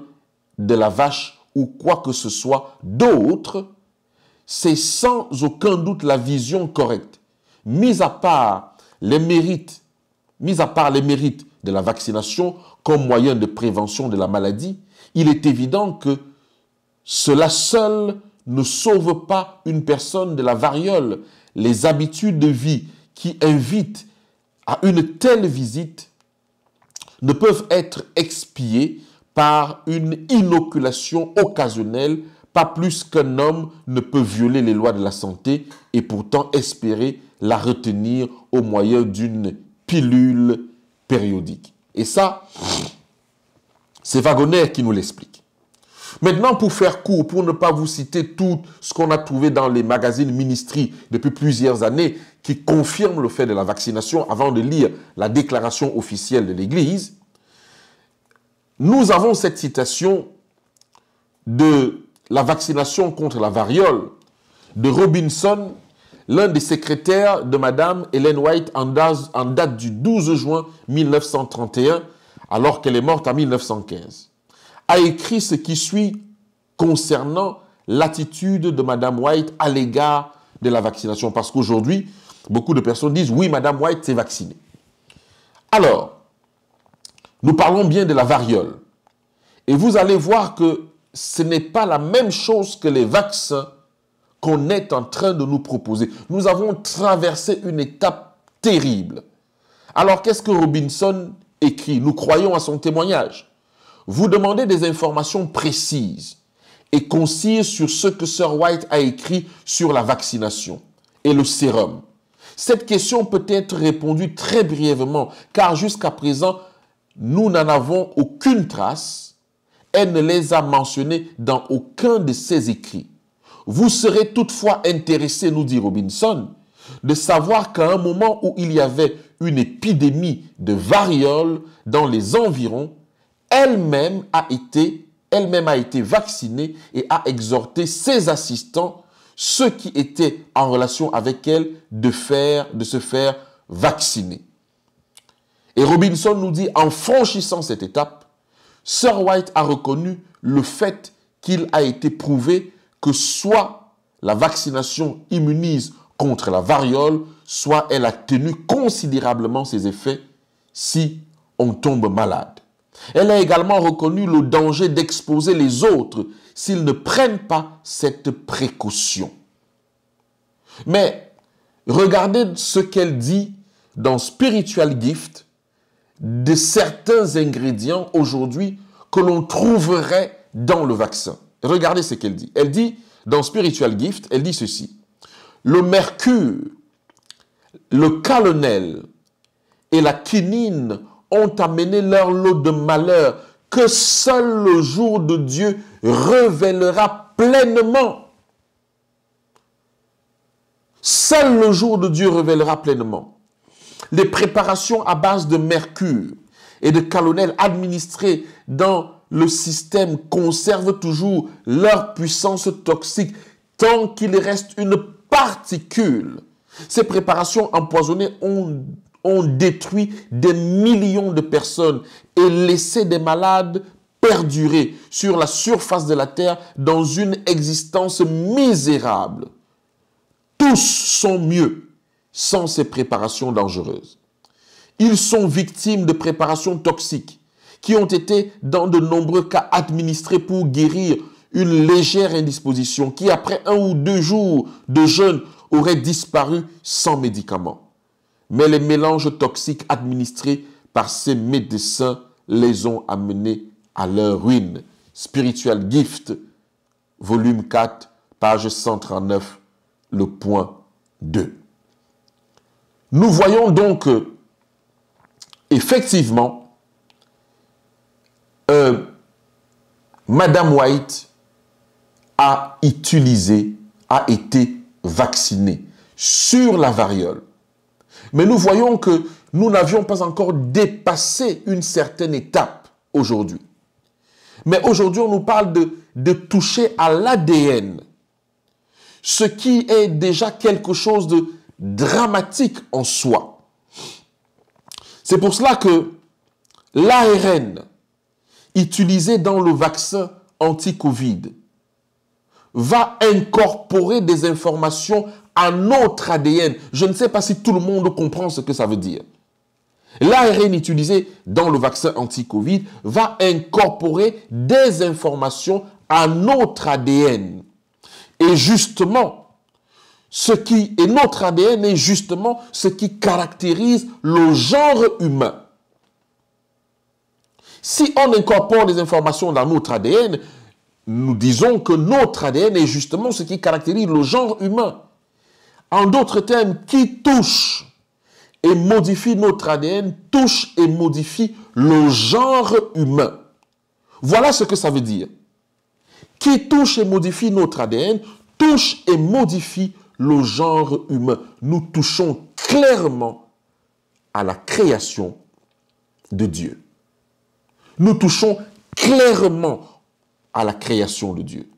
de la vache ou quoi que ce soit d'autre. C'est sans aucun doute la vision correcte. Mis à part les mérites de la vaccination comme moyen de prévention de la maladie, il est évident que cela seul ne sauve pas une personne de la variole. Les habitudes de vie qui invitent à une telle visite ne peuvent être expiées par une inoculation occasionnelle. Pas plus qu'un homme ne peut violer les lois de la santé et pourtant espérer la retenir au moyen d'une pilule périodique. Et ça, c'est Wagener qui nous l'explique. Maintenant, pour faire court, pour ne pas vous citer tout ce qu'on a trouvé dans les magazines Ministry depuis plusieurs années qui confirment le fait de la vaccination avant de lire la déclaration officielle de l'Église, nous avons cette citation de la vaccination contre la variole de Robinson, l'un des secrétaires de Madame Ellen White en date du 12 juin 1931, alors qu'elle est morte en 1915, a écrit ce qui suit concernant l'attitude de Madame White à l'égard de la vaccination. Parce qu'aujourd'hui, beaucoup de personnes disent « oui, Madame White s'est vaccinée ». Alors, nous parlons bien de la variole. Et vous allez voir que ce n'est pas la même chose que les vaccins qu'on est en train de nous proposer. Nous avons traversé une étape terrible. Alors, qu'est-ce que Robinson écrit? Nous croyons à son témoignage. Vous demandez des informations précises et concises sur ce que Sir White a écrit sur la vaccination et le sérum. Cette question peut être répondue très brièvement, car jusqu'à présent, nous n'en avons aucune trace. Elle ne les a mentionnés dans aucun de ses écrits. Vous serez toutefois intéressé, nous dit Robinson, de savoir qu'à un moment où il y avait une épidémie de variole dans les environs, elle-même a été vaccinée et a exhorté ses assistants, ceux qui étaient en relation avec elle, de se faire vacciner. Et Robinson nous dit, en franchissant cette étape, Sir White a reconnu le fait qu'il a été prouvé que soit la vaccination immunise contre la variole, soit elle atténue considérablement ses effets si on tombe malade. Elle a également reconnu le danger d'exposer les autres s'ils ne prennent pas cette précaution. Mais regardez ce qu'elle dit dans Spiritual Gift de certains ingrédients aujourd'hui que l'on trouverait dans le vaccin. Regardez ce qu'elle dit. Elle dit, dans Spiritual Gift, elle dit ceci. Le mercure, le calomel et la quinine ont amené leur lot de malheur que seul le jour de Dieu révélera pleinement. Seul le jour de Dieu révélera pleinement. Les préparations à base de mercure et de calomel administrées dans le système conservent toujours leur puissance toxique tant qu'il reste une particule. Ces préparations empoisonnées ont détruit des millions de personnes et laissé des malades perdurer sur la surface de la terre dans une existence misérable. Tous sont mieux sans ces préparations dangereuses. Ils sont victimes de préparations toxiques qui ont été dans de nombreux cas administrées pour guérir une légère indisposition qui, après 1 ou 2 jours de jeûne, aurait disparu sans médicaments. Mais les mélanges toxiques administrés par ces médecins les ont amenés à leur ruine. Spiritual Gift, volume 4, page 139, le point 2. Nous voyons donc que, effectivement, Madame White a été vaccinée sur la variole. Mais nous voyons que nous n'avions pas encore dépassé une certaine étape aujourd'hui. Mais aujourd'hui, on nous parle de toucher à l'ADN, ce qui est déjà quelque chose de dramatique en soi. C'est pour cela que l'ARN utilisé dans le vaccin anti-Covid va incorporer des informations à notre ADN. Je ne sais pas si tout le monde comprend ce que ça veut dire. L'ARN utilisé dans le vaccin anti-Covid va incorporer des informations à notre ADN. Et justement, notre ADN est justement ce qui caractérise le genre humain. Si on incorpore des informations dans notre ADN, nous disons que notre ADN est justement ce qui caractérise le genre humain. En d'autres termes, qui touche et modifie notre ADN, touche et modifie le genre humain. Voilà ce que ça veut dire. Qui touche et modifie notre ADN, touche et modifie le genre humain. Nous touchons clairement à la création de Dieu. Nous touchons clairement à la création de Dieu.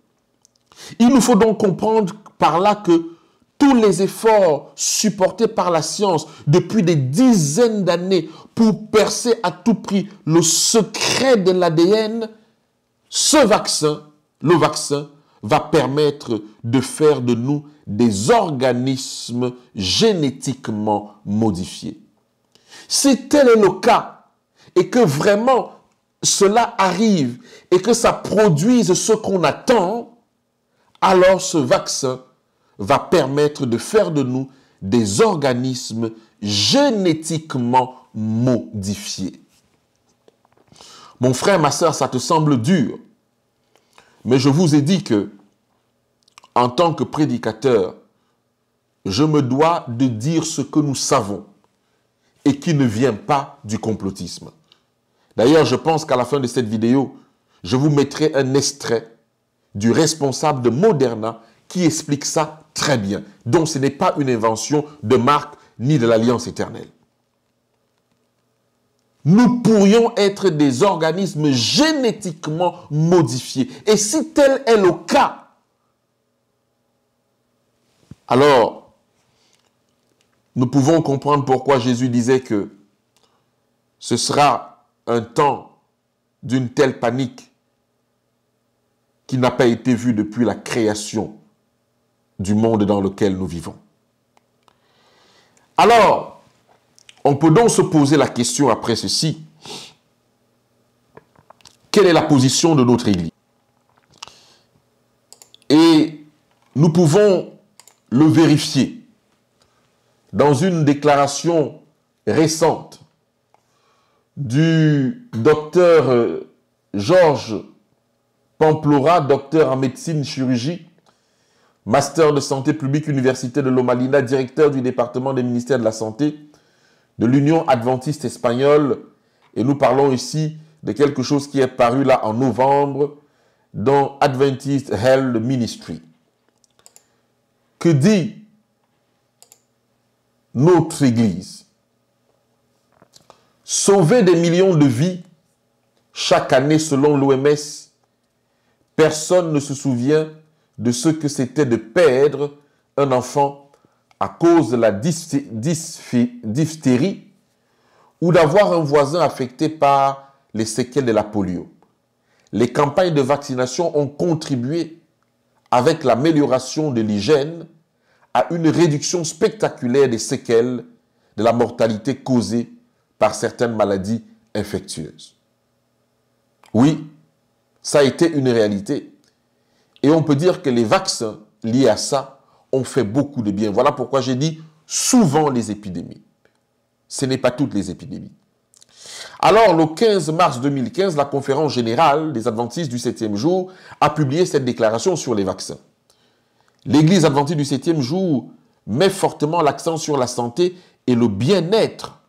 Il nous faut donc comprendre par là que tous les efforts supportés par la science depuis des dizaines d'années pour percer à tout prix le secret de l'ADN, le vaccin, va permettre de faire de nous des organismes génétiquement modifiés. Si tel est le cas, et que vraiment cela arrive, et que ça produise ce qu'on attend, alors ce vaccin va permettre de faire de nous des organismes génétiquement modifiés. Mon frère, ma soeur, ça te semble dur, mais je vous ai dit que, en tant que prédicateur, je me dois de dire ce que nous savons et qui ne vient pas du complotisme. D'ailleurs, je pense qu'à la fin de cette vidéo, je vous mettrai un extrait du responsable de Moderna qui explique ça très bien. Donc, ce n'est pas une invention de Marc ni de l'Alliance éternelle. Nous pourrions être des organismes génétiquement modifiés. Et si tel est le cas, alors, nous pouvons comprendre pourquoi Jésus disait que ce sera un temps d'une telle panique qui n'a pas été vue depuis la création du monde dans lequel nous vivons. Alors, on peut donc se poser la question après ceci. Quelle est la position de notre Église? Et nous pouvons le vérifier dans une déclaration récente du docteur Georges Pamplora, docteur en médecine chirurgie, master de santé publique, Université de Loma Linda, directeur du département des ministères de la Santé de l'Union adventiste espagnole. Et nous parlons ici de quelque chose qui est paru là en novembre dans Adventist Health Ministry. Que dit notre Église? Sauver des millions de vies chaque année selon l'OMS, personne ne se souvient de ce que c'était de perdre un enfant à cause de la diphtérie ou d'avoir un voisin affecté par les séquelles de la polio. Les campagnes de vaccination ont contribué, avec l'amélioration de l'hygiène, à une réduction spectaculaire des séquelles de la mortalité causée par certaines maladies infectieuses. Oui, ça a été une réalité. Et on peut dire que les vaccins liés à ça ont fait beaucoup de bien. Voilà pourquoi j'ai dit souvent les épidémies. Ce n'est pas toutes les épidémies. Alors, le 15 mars 2015, la conférence générale des adventistes du 7e jour a publié cette déclaration sur les vaccins. L'Église adventiste du 7e jour met fortement l'accent sur la santé et le bien-être.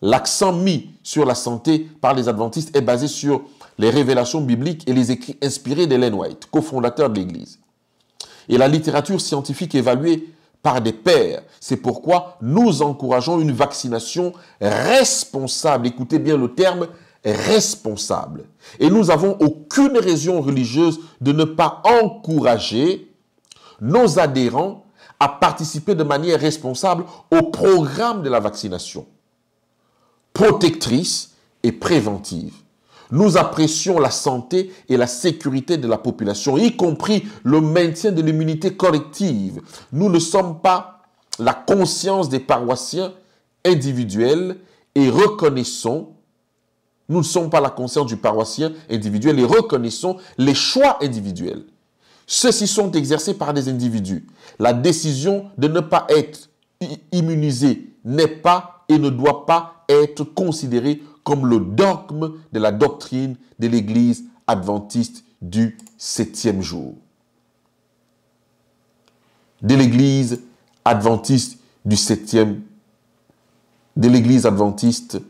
L'accent mis sur la santé par les adventistes est basé sur les révélations bibliques et les écrits inspirés d'Ellen White, cofondateur de l'Église, et la littérature scientifique évaluée par des pairs. C'est pourquoi nous encourageons une vaccination responsable. Écoutez bien le terme responsable. Et nous n'avons aucune raison religieuse de ne pas encourager nos adhérents à participer de manière responsable au programme de la vaccination, protectrice et préventive. Nous apprécions la santé et la sécurité de la population, y compris le maintien de l'immunité collective. Nous ne sommes pas la conscience des paroissiens individuels et reconnaissons, nous ne sommes pas la conscience du paroissien individuel et reconnaissons les choix individuels. Ceux-ci sont exercés par des individus. La décision de ne pas être immunisé n'est pas et ne doit pas être considérée comme le dogme de la doctrine de l'Église adventiste du 7e jour. De l'Église adventiste du 7e, de l'Église adventiste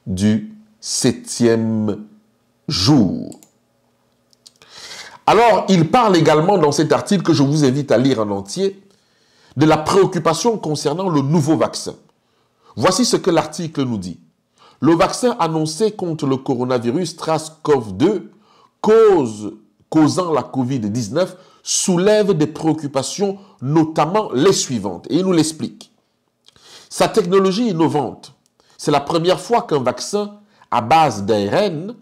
du 7e jour. Alors, il parle également dans cet article que je vous invite à lire en entier de la préoccupation concernant le nouveau vaccin. Voici ce que l'article nous dit. Le vaccin annoncé contre le coronavirus SARS-CoV-2 causant la COVID-19 soulève des préoccupations, notamment les suivantes. Et il nous l'explique. Sa technologie innovante, c'est la première fois qu'un vaccin à base d'ARN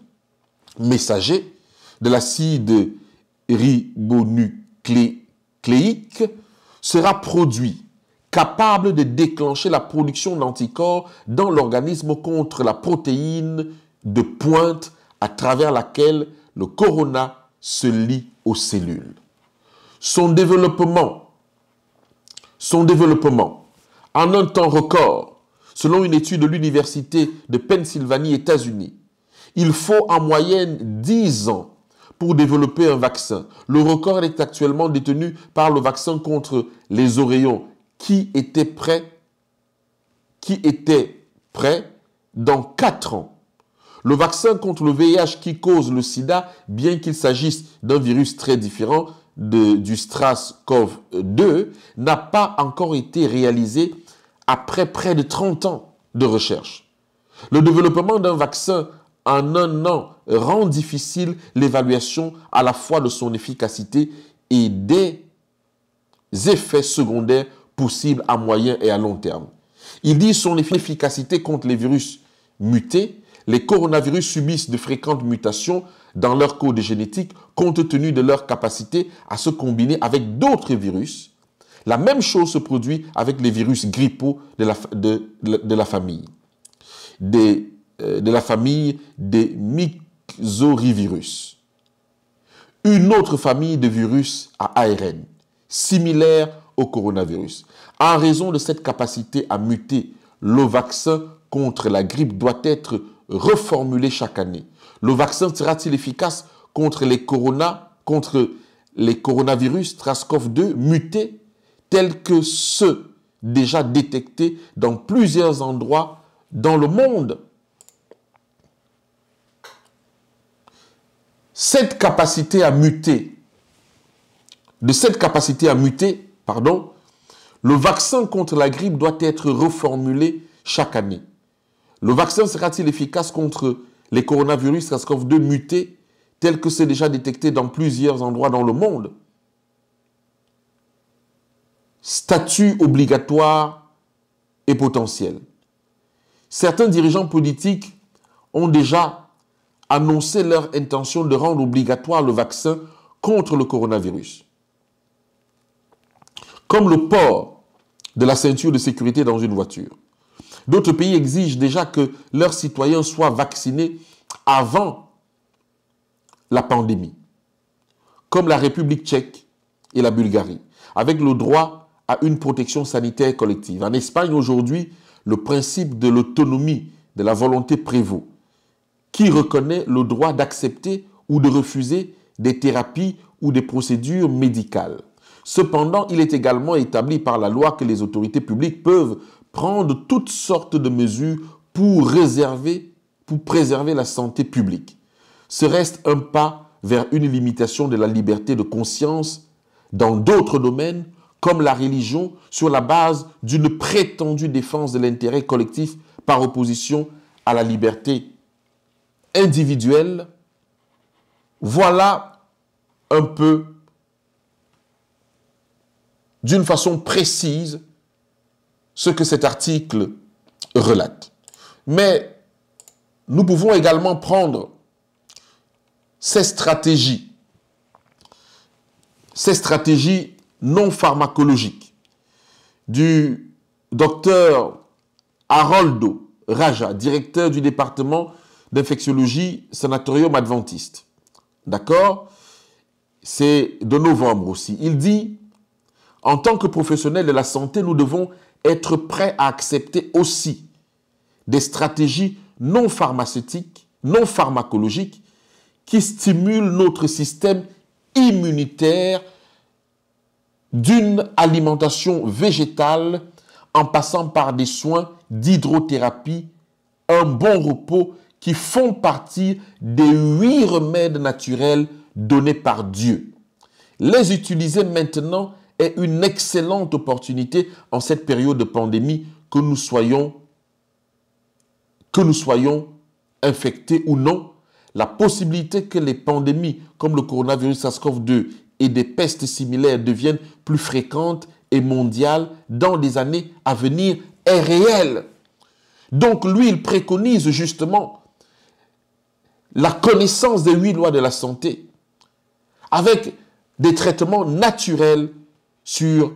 messager de l'acide ribonucléique sera produit, capable de déclencher la production d'anticorps dans l'organisme contre la protéine de pointe à travers laquelle le corona se lie aux cellules. Son développement, en un temps record, selon une étude de l'Université de Pennsylvanie, États-Unis, il faut en moyenne 10 ans pour développer un vaccin. Le record est actuellement détenu par le vaccin contre les oreillons qui était prêt dans 4 ans. Le vaccin contre le VIH qui cause le sida, bien qu'il s'agisse d'un virus très différent du SARS-CoV-2, n'a pas encore été réalisé après près de 30 ans de recherche. Le développement d'un vaccin en un an rend difficile l'évaluation à la fois de son efficacité et des effets secondaires possibles à moyen et à long terme. Il dit son efficacité contre les virus mutés. Les coronavirus subissent de fréquentes mutations dans leur code génétique compte tenu de leur capacité à se combiner avec d'autres virus. La même chose se produit avec les virus grippaux de la famille des myxorivirus. Une autre famille de virus à ARN, similaire au coronavirus. En raison de cette capacité à muter, le vaccin contre la grippe doit être reformulé chaque année. Le vaccin sera-t-il efficace contre les coronavirus SARS-CoV-2 mutés tels que ceux déjà détectés dans plusieurs endroits dans le monde? De cette capacité à muter, le vaccin contre la grippe doit être reformulé chaque année. Le vaccin sera-t-il efficace contre les coronavirus SARS-CoV-2 mutés tels que c'est déjà détecté dans plusieurs endroits dans le monde? Statut obligatoire et potentiel. Certains dirigeants politiques ont déjà annoncé leur intention de rendre obligatoire le vaccin contre le coronavirus. comme le port de la ceinture de sécurité dans une voiture. D'autres pays exigent déjà que leurs citoyens soient vaccinés avant la pandémie, comme la République tchèque et la Bulgarie, avec le droit à une protection sanitaire collective. En Espagne, aujourd'hui, le principe de l'autonomie de la volonté prévaut, qui reconnaît le droit d'accepter ou de refuser des thérapies ou des procédures médicales. Cependant, il est également établi par la loi que les autorités publiques peuvent prendre toutes sortes de mesures pour préserver la santé publique. Ce reste un pas vers une limitation de la liberté de conscience dans d'autres domaines, comme la religion, sur la base d'une prétendue défense de l'intérêt collectif par opposition à la liberté individuelle. Voilà un peu, d'une façon précise, ce que cet article relate. Mais nous pouvons également prendre ces stratégies non pharmacologiques du docteur Haroldo Raja, directeur du département d'infectiologie Sanatorium Adventiste. D'accord? C'est de novembre aussi. Il dit, en tant que professionnels de la santé, nous devons être prêts à accepter aussi des stratégies non pharmaceutiques, non pharmacologiques, qui stimulent notre système immunitaire d'une alimentation végétale en passant par des soins d'hydrothérapie, un bon repos qui font partie des 8 remèdes naturels donnés par Dieu. Les utiliser maintenant est une excellente opportunité en cette période de pandémie, que nous soyons infectés ou non. La possibilité que les pandémies comme le coronavirus SARS-CoV-2 et des pestes similaires deviennent plus fréquentes et mondiales dans les années à venir est réelle. Donc lui, il préconise justement la connaissance des 8 lois de la santé avec des traitements naturels sur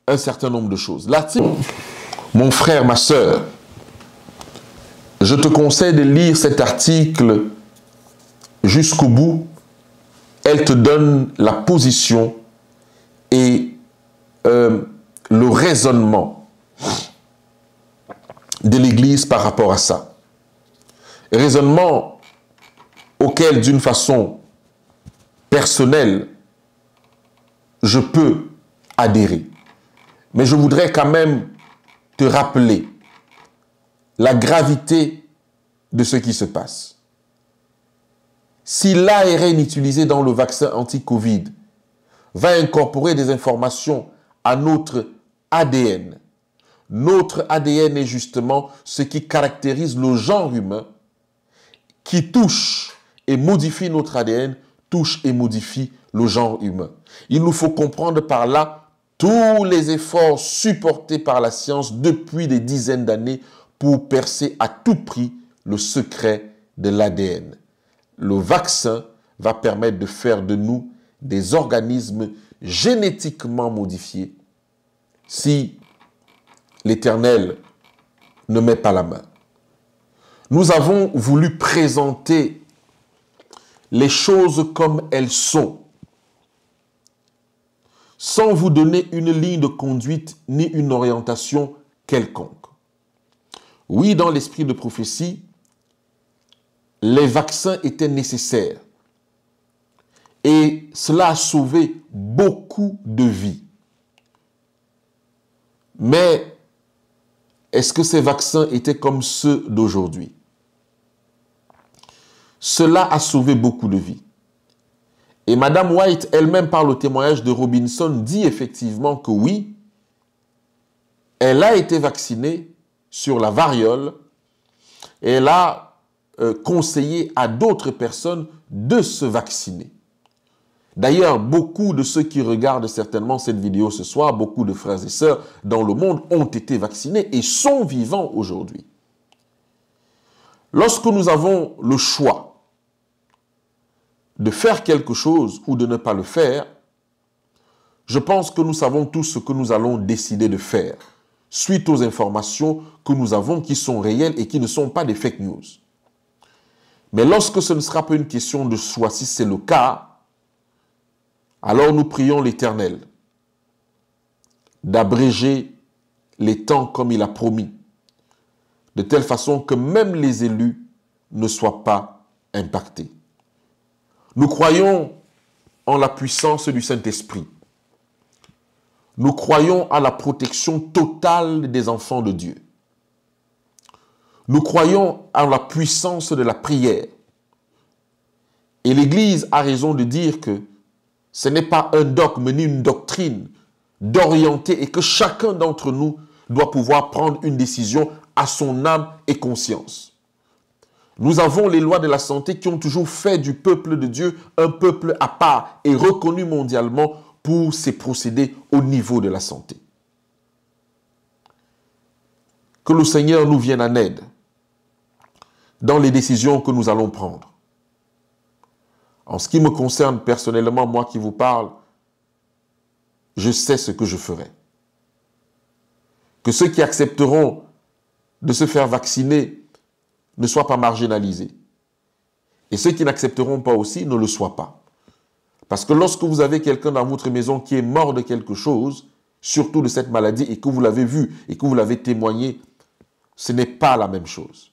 un certain nombre de choses. Là, mon frère, ma sœur, je te conseille de lire cet article jusqu'au bout. Elle te donne la position et le raisonnement de l'Église par rapport à ça. Raisonnement auquel, d'une façon personnelle, je peux adhérer. Mais je voudrais quand même te rappeler la gravité de ce qui se passe. Si l'ARN utilisé dans le vaccin anti-Covid va incorporer des informations à notre ADN, notre ADN est justement ce qui caractérise le genre humain, qui touche et modifie notre ADN, touche et modifie le genre humain. Il nous faut comprendre par là tous les efforts supportés par la science depuis des dizaines d'années pour percer à tout prix le secret de l'ADN. Le vaccin va permettre de faire de nous des organismes génétiquement modifiés si l'Éternel ne met pas la main. Nous avons voulu présenter les choses comme elles sont, sans vous donner une ligne de conduite ni une orientation quelconque. Oui, dans l'esprit de prophétie, les vaccins étaient nécessaires et cela a sauvé beaucoup de vies. Mais est-ce que ces vaccins étaient comme ceux d'aujourd'hui? Cela a sauvé beaucoup de vies. Et Madame White, elle-même, par le témoignage de Robinson, dit effectivement que oui, elle a été vaccinée sur la variole et elle a conseillé à d'autres personnes de se vacciner. D'ailleurs, beaucoup de ceux qui regardent certainement cette vidéo ce soir, beaucoup de frères et sœurs dans le monde ont été vaccinés et sont vivants aujourd'hui. Lorsque nous avons le choix de faire quelque chose ou de ne pas le faire, Je pense que nous savons tous ce que nous allons décider de faire, suite aux informations que nous avons qui sont réelles et qui ne sont pas des fake news. Mais lorsque ce ne sera pas une question de choix, si c'est le cas, alors nous prions l'Éternel d'abréger les temps comme il a promis, de telle façon que même les élus ne soient pas impactés. Nous croyons en la puissance du Saint-Esprit. Nous croyons à la protection totale des enfants de Dieu. Nous croyons en la puissance de la prière. Et l'Église a raison de dire que ce n'est pas un dogme ni une doctrine d'orienter et que chacun d'entre nous doit pouvoir prendre une décision à son âme et conscience. Nous avons les lois de la santé qui ont toujours fait du peuple de Dieu un peuple à part et reconnu mondialement pour ses procédés au niveau de la santé. Que le Seigneur nous vienne en aide dans les décisions que nous allons prendre. En ce qui me concerne personnellement, moi qui vous parle, je sais ce que je ferai. Que ceux qui accepteront de se faire vacciner ne soient pas marginalisés. Et ceux qui n'accepteront pas aussi ne le soient pas. Parce que lorsque vous avez quelqu'un dans votre maison qui est mort de quelque chose, surtout de cette maladie, et que vous l'avez vu et que vous l'avez témoigné, ce n'est pas la même chose.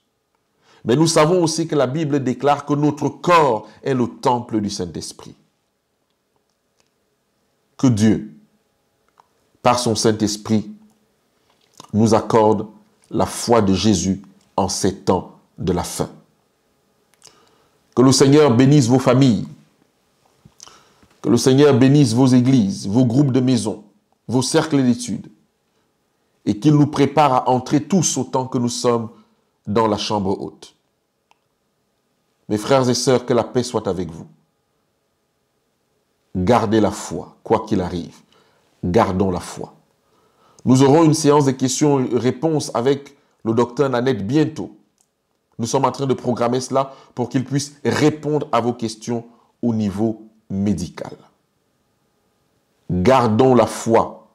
Mais nous savons aussi que la Bible déclare que notre corps est le temple du Saint-Esprit. Que Dieu, par son Saint-Esprit, nous accorde la foi de Jésus en ces temps de la fin. Que le Seigneur bénisse vos familles, que le Seigneur bénisse vos églises, vos groupes de maisons, vos cercles d'études, et qu'il nous prépare à entrer tous autant que nous sommes dans la chambre haute. Mes frères et sœurs, que la paix soit avec vous. Gardez la foi, quoi qu'il arrive. Gardons la foi. Nous aurons une séance de questions-réponses avec le docteur Nanette bientôt. Nous sommes en train de programmer cela pour qu'il puisse répondre à vos questions au niveau médical. Gardons la foi.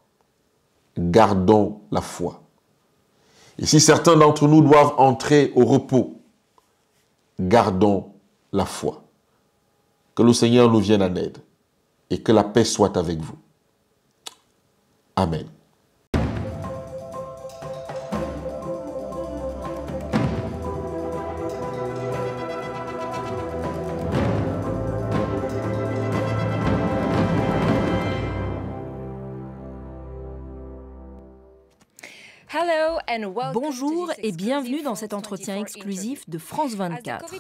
Gardons la foi. Et si certains d'entre nous doivent entrer au repos, gardons la foi. Que le Seigneur nous vienne en aide et que la paix soit avec vous. Amen. Bonjour et bienvenue dans cet entretien exclusif de France 24.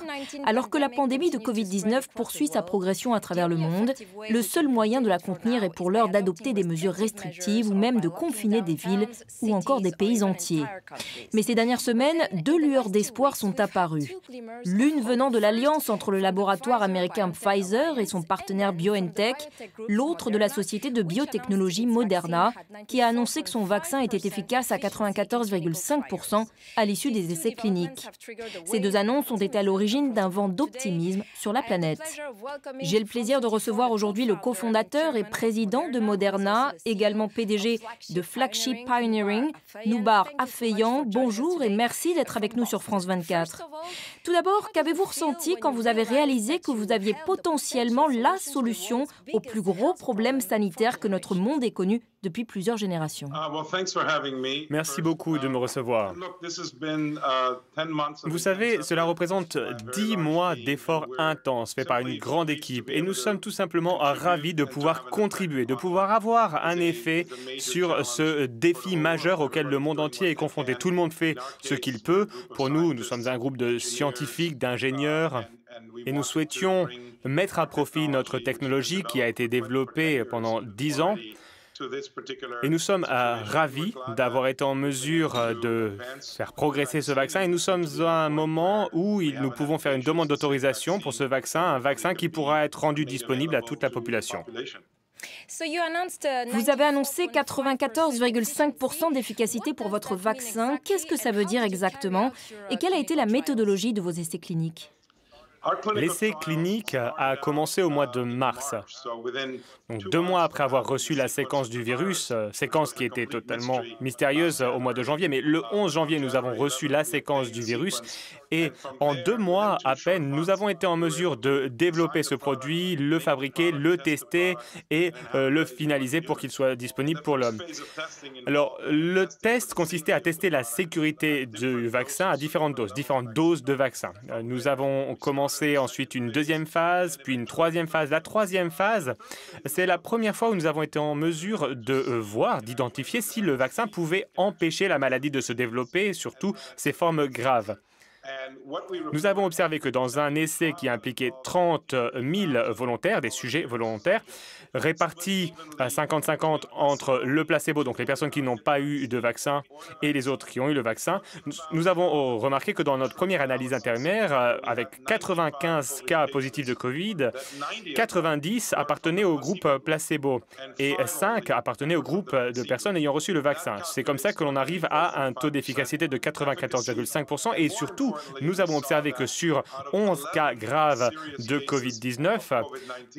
Alors que la pandémie de Covid-19 poursuit sa progression à travers le monde, le seul moyen de la contenir est pour l'heure d'adopter des mesures restrictives ou même de confiner des villes ou encore des pays entiers. Mais ces dernières semaines, deux lueurs d'espoir sont apparues. L'une venant de l'alliance entre le laboratoire américain Pfizer et son partenaire BioNTech, l'autre de la société de biotechnologie Moderna, qui a annoncé que son vaccin était efficace à 94,5% à l'issue des essais cliniques. Ces deux annonces ont été à l'origine d'un vent d'optimisme sur la planète. J'ai le plaisir de recevoir aujourd'hui le cofondateur et président de Moderna, également PDG de Flagship Pioneering, Noubar Afeyan. Bonjour et merci d'être avec nous sur France 24. Tout d'abord, qu'avez-vous ressenti quand vous avez réalisé que vous aviez potentiellement la solution au plus gros problème sanitaire que notre monde ait connu depuis plusieurs générations? Merci beaucoup de me recevoir. Vous savez, cela représente 10 mois d'efforts intenses faits par une grande équipe et nous sommes tout simplement ravis de pouvoir contribuer, de pouvoir avoir un effet sur ce défi majeur auquel le monde entier est confronté. Tout le monde fait ce qu'il peut. Pour nous, nous sommes un groupe de scientifiques, d'ingénieurs et nous souhaitions mettre à profit notre technologie qui a été développée pendant 10 ans. Et nous sommes ravis d'avoir été en mesure de faire progresser ce vaccin et nous sommes à un moment où nous pouvons faire une demande d'autorisation pour ce vaccin, un vaccin qui pourra être rendu disponible à toute la population. Vous avez annoncé 94,5% d'efficacité pour votre vaccin. Qu'est-ce que ça veut dire exactement? Et quelle a été la méthodologie de vos essais cliniques? L'essai clinique a commencé au mois de mars. Donc 2 mois après avoir reçu la séquence du virus, séquence qui était totalement mystérieuse au mois de janvier, mais le 11 janvier, nous avons reçu la séquence du virus et en 2 mois à peine, nous avons été en mesure de développer ce produit, le fabriquer, le tester et le finaliser pour qu'il soit disponible pour l'homme. Alors, le test consistait à tester la sécurité du vaccin à différentes doses de vaccin. Nous avons commencé ensuite une 2e phase, puis une 3e phase. La 3e phase, c'est la première fois où nous avons été en mesure de voir, d'identifier si le vaccin pouvait empêcher la maladie de se développer, et surtout ses formes graves. Nous avons observé que dans un essai qui impliquait 30 000 volontaires, des sujets volontaires, répartis à 50-50 entre le placebo, donc les personnes qui n'ont pas eu de vaccin, et les autres qui ont eu le vaccin, nous avons remarqué que dans notre première analyse intérimaire, avec 95 cas positifs de COVID, 90 appartenaient au groupe placebo et 5 appartenaient au groupe de personnes ayant reçu le vaccin. C'est comme ça que l'on arrive à un taux d'efficacité de 94,5% et surtout, nous avons observé que sur 11 cas graves de COVID-19,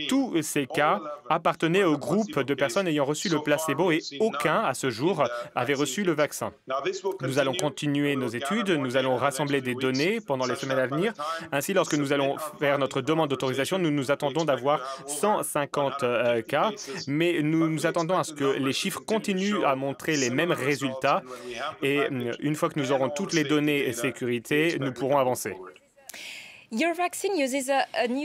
tous ces cas appartenaient au groupe de personnes ayant reçu le placebo et aucun, à ce jour, avait reçu le vaccin. Nous allons continuer nos études, nous allons rassembler des données pendant les semaines à venir. Ainsi, lorsque nous allons faire notre demande d'autorisation, nous nous attendons d'avoir 150 cas, mais nous nous attendons à ce que les chiffres continuent à montrer les mêmes résultats et une fois que nous aurons toutes les données et sécurité, nous pourrons avancer.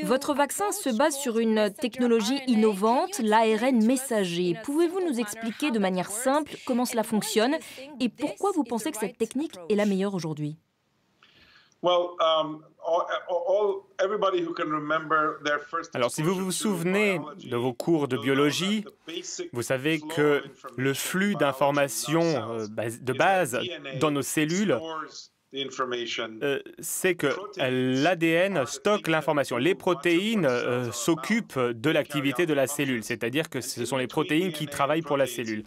Votre vaccin se base sur une technologie innovante, l'ARN messager. Pouvez-vous nous expliquer de manière simple comment cela fonctionne et pourquoi vous pensez que cette technique est la meilleure aujourd'hui? Alors, si vous vous souvenez de vos cours de biologie, vous savez que le flux d'informations de base dans nos cellules, c'est que l'ADN stocke l'information. Les protéines s'occupent de l'activité de la cellule, c'est-à-dire que ce sont les protéines qui travaillent pour la cellule.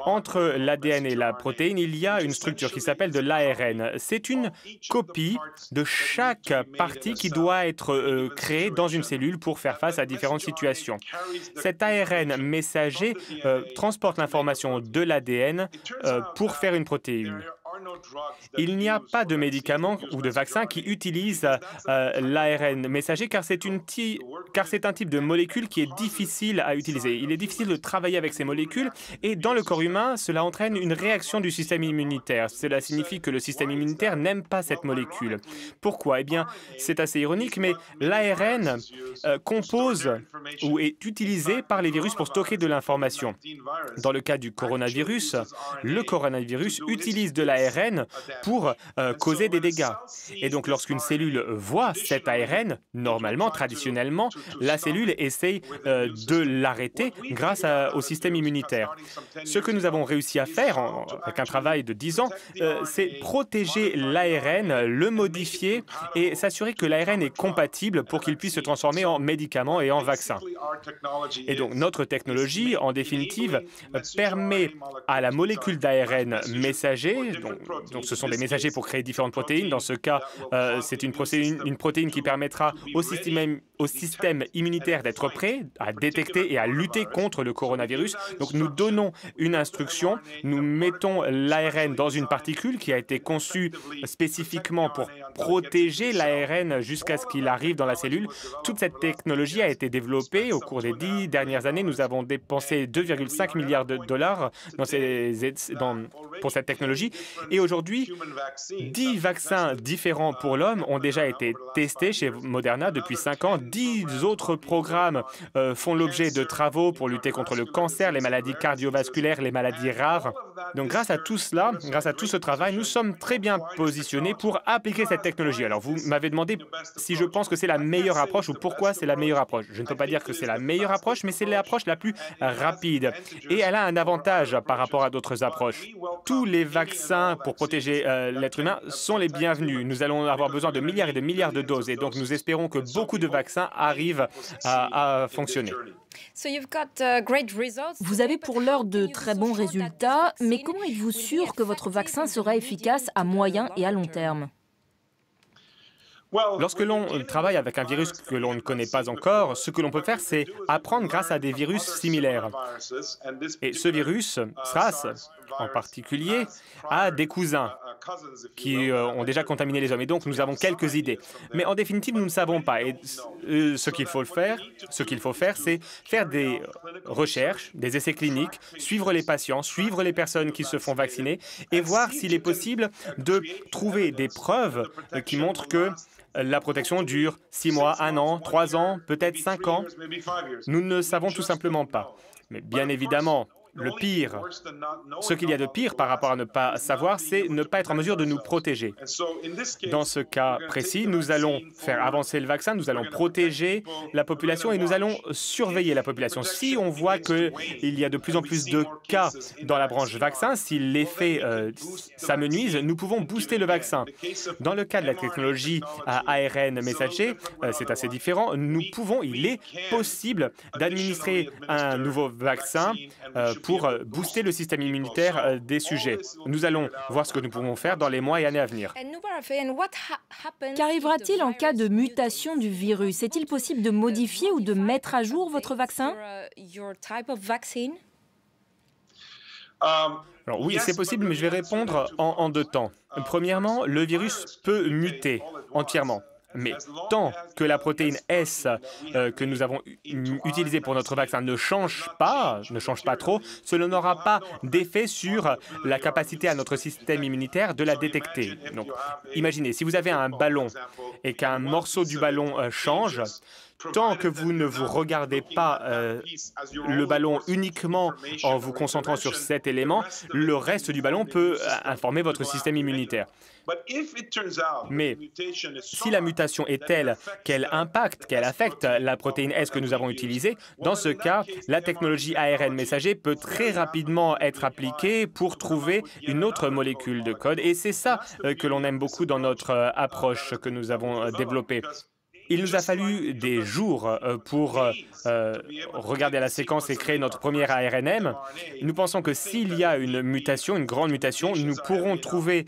Entre l'ADN et la protéine, il y a une structure qui s'appelle de l'ARN. C'est une copie de chaque partie qui doit être créée dans une cellule pour faire face à différentes situations. Cet ARN messager transporte l'information de l'ADN pour faire une protéine. Il n'y a pas de médicament ou de vaccin qui utilise l'ARN messager car c'est un type de molécule qui est difficile à utiliser. Il est difficile de travailler avec ces molécules et dans le corps humain, cela entraîne une réaction du système immunitaire. Cela signifie que le système immunitaire n'aime pas cette molécule. Pourquoi? Eh bien, c'est assez ironique, mais l'ARN compose ou est utilisé par les virus pour stocker de l'information. Dans le cas du coronavirus, le coronavirus utilise de l'ARN pour causer des dégâts. Et donc, lorsqu'une cellule voit cet ARN, normalement, traditionnellement, la cellule essaye de l'arrêter grâce au système immunitaire. Ce que nous avons réussi à faire, avec un travail de 10 ans, c'est protéger l'ARN, le modifier et s'assurer que l'ARN est compatible pour qu'il puisse se transformer en médicament et en vaccin. Et donc, notre technologie, en définitive, permet à la molécule d'ARN messager, donc ce sont des messagers pour créer différentes protéines. Dans ce cas, c'est une protéine qui permettra au système immunitaire d'être prêt à détecter et à lutter contre le coronavirus. Donc nous donnons une instruction, nous mettons l'ARN dans une particule qui a été conçue spécifiquement pour protéger l'ARN jusqu'à ce qu'il arrive dans la cellule. Toute cette technologie a été développée au cours des 10 dernières années. Nous avons dépensé 2,5 milliards de dollars pour cette technologie. Et aujourd'hui, 10 vaccins différents pour l'homme ont déjà été testés chez Moderna depuis 5 ans. 10 autres programmes font l'objet de travaux pour lutter contre le cancer, les maladies cardiovasculaires, les maladies rares. Donc grâce à tout cela, grâce à tout ce travail, nous sommes très bien positionnés pour appliquer cette technologie. Alors vous m'avez demandé si je pense que c'est la meilleure approche ou pourquoi c'est la meilleure approche. Je ne peux pas dire que c'est la meilleure approche, mais c'est l'approche la plus rapide. Et elle a un avantage par rapport à d'autres approches. Tous les vaccins pour protéger l'être humain sont les bienvenus. Nous allons avoir besoin de milliards et de milliards de doses et donc nous espérons que beaucoup de vaccins arrivent à fonctionner. Vous avez pour l'heure de très bons résultats, mais comment êtes-vous sûr que votre vaccin sera efficace à moyen et à long terme? Lorsque l'on travaille avec un virus que l'on ne connaît pas encore, ce que l'on peut faire, c'est apprendre grâce à des virus similaires. Et ce virus, SRAS, en particulier, a des cousins qui ont déjà contaminé les hommes. Et donc, nous avons quelques idées. Mais en définitive, nous ne savons pas. Et ce qu'il faut faire, c'est faire des recherches, des essais cliniques, suivre les patients, suivre les personnes qui se font vacciner et voir s'il est possible de trouver des preuves qui montrent que la protection dure 6 mois, 1 an, 3 ans, peut-être 5 ans. Nous ne savons tout simplement pas. Mais bien évidemment, le pire, ce qu'il y a de pire par rapport à ne pas savoir, c'est ne pas être en mesure de nous protéger. Dans ce cas précis, nous allons faire avancer le vaccin, nous allons protéger la population et nous allons surveiller la population. Si on voit qu'il y a de plus en plus de cas dans la branche vaccin, si l'effet s'amenuise, nous pouvons booster le vaccin. Dans le cas de la technologie à ARN messager, c'est assez différent. Il est possible d'administrer un nouveau vaccin pour booster le système immunitaire des sujets. Nous allons voir ce que nous pouvons faire dans les mois et années à venir. Qu'arrivera-t-il en cas de mutation du virus? Est-il possible de modifier ou de mettre à jour votre vaccin? Alors oui, c'est possible, mais je vais répondre en 2 temps. Premièrement, le virus peut muter entièrement. Mais tant que la protéine S que nous avons utilisée pour notre vaccin ne change pas trop, cela n'aura pas d'effet sur la capacité à notre système immunitaire de la détecter. Donc, imaginez, si vous avez un ballon et qu'un morceau du ballon change, tant que vous ne vous regardez pas le ballon uniquement en vous concentrant sur cet élément, le reste du ballon peut informer votre système immunitaire. Mais si la mutation est telle qu'elle affecte la protéine S que nous avons utilisée, dans ce cas, la technologie ARN messager peut très rapidement être appliquée pour trouver une autre molécule de code. Et c'est ça que l'on aime beaucoup dans notre approche que nous avons développée. Il nous a fallu des jours pour regarder la séquence et créer notre première ARNM. Nous pensons que s'il y a une mutation, une grande mutation, nous pourrons trouver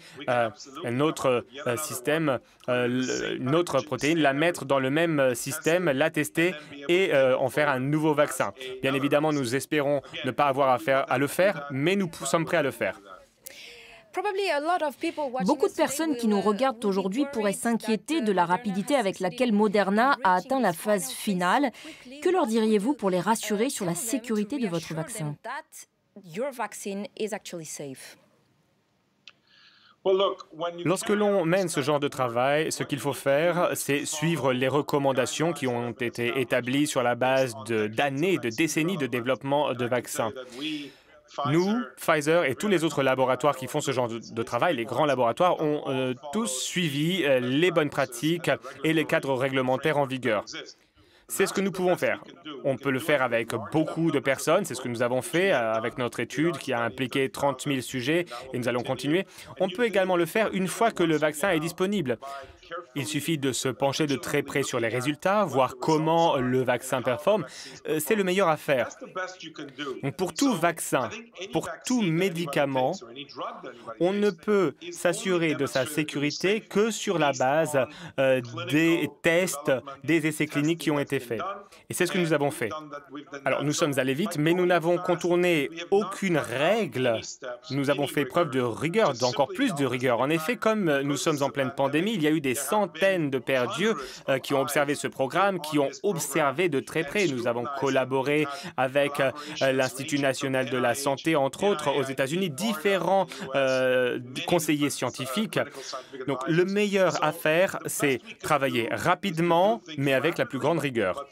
notre système, notre protéine, la mettre dans le même système, la tester et en faire un nouveau vaccin. Bien évidemment, nous espérons ne pas avoir à le faire, mais nous sommes prêts à le faire. Beaucoup de personnes qui nous regardent aujourd'hui pourraient s'inquiéter de la rapidité avec laquelle Moderna a atteint la phase finale. Que leur diriez-vous pour les rassurer sur la sécurité de votre vaccin? Lorsque l'on mène ce genre de travail, ce qu'il faut faire, c'est suivre les recommandations qui ont été établies sur la base d'années, de décennies de développement de vaccins. Nous, Pfizer et tous les autres laboratoires qui font ce genre de travail, les grands laboratoires, ont tous suivi les bonnes pratiques et les cadres réglementaires en vigueur. C'est ce que nous pouvons faire. On peut le faire avec beaucoup de personnes, c'est ce que nous avons fait avec notre étude qui a impliqué 30 000 sujets et nous allons continuer. On peut également le faire une fois que le vaccin est disponible. Il suffit de se pencher de très près sur les résultats, voir comment le vaccin performe. C'est le meilleur à faire. Donc pour tout vaccin, pour tout médicament, on ne peut s'assurer de sa sécurité que sur la base des tests, des essais cliniques qui ont été faits. Et c'est ce que nous avons fait. Alors nous sommes allés vite, mais nous n'avons contourné aucune règle. Nous avons fait preuve de rigueur, d'encore plus de rigueur. En effet, comme nous sommes en pleine pandémie, il y a eu des centaines de pères Dieu qui ont observé ce programme, qui ont observé de très près. Nous avons collaboré avec l'Institut national de la santé, entre autres, aux États-Unis, différents conseillers scientifiques. Donc, le meilleur à faire, c'est travailler rapidement, mais avec la plus grande rigueur.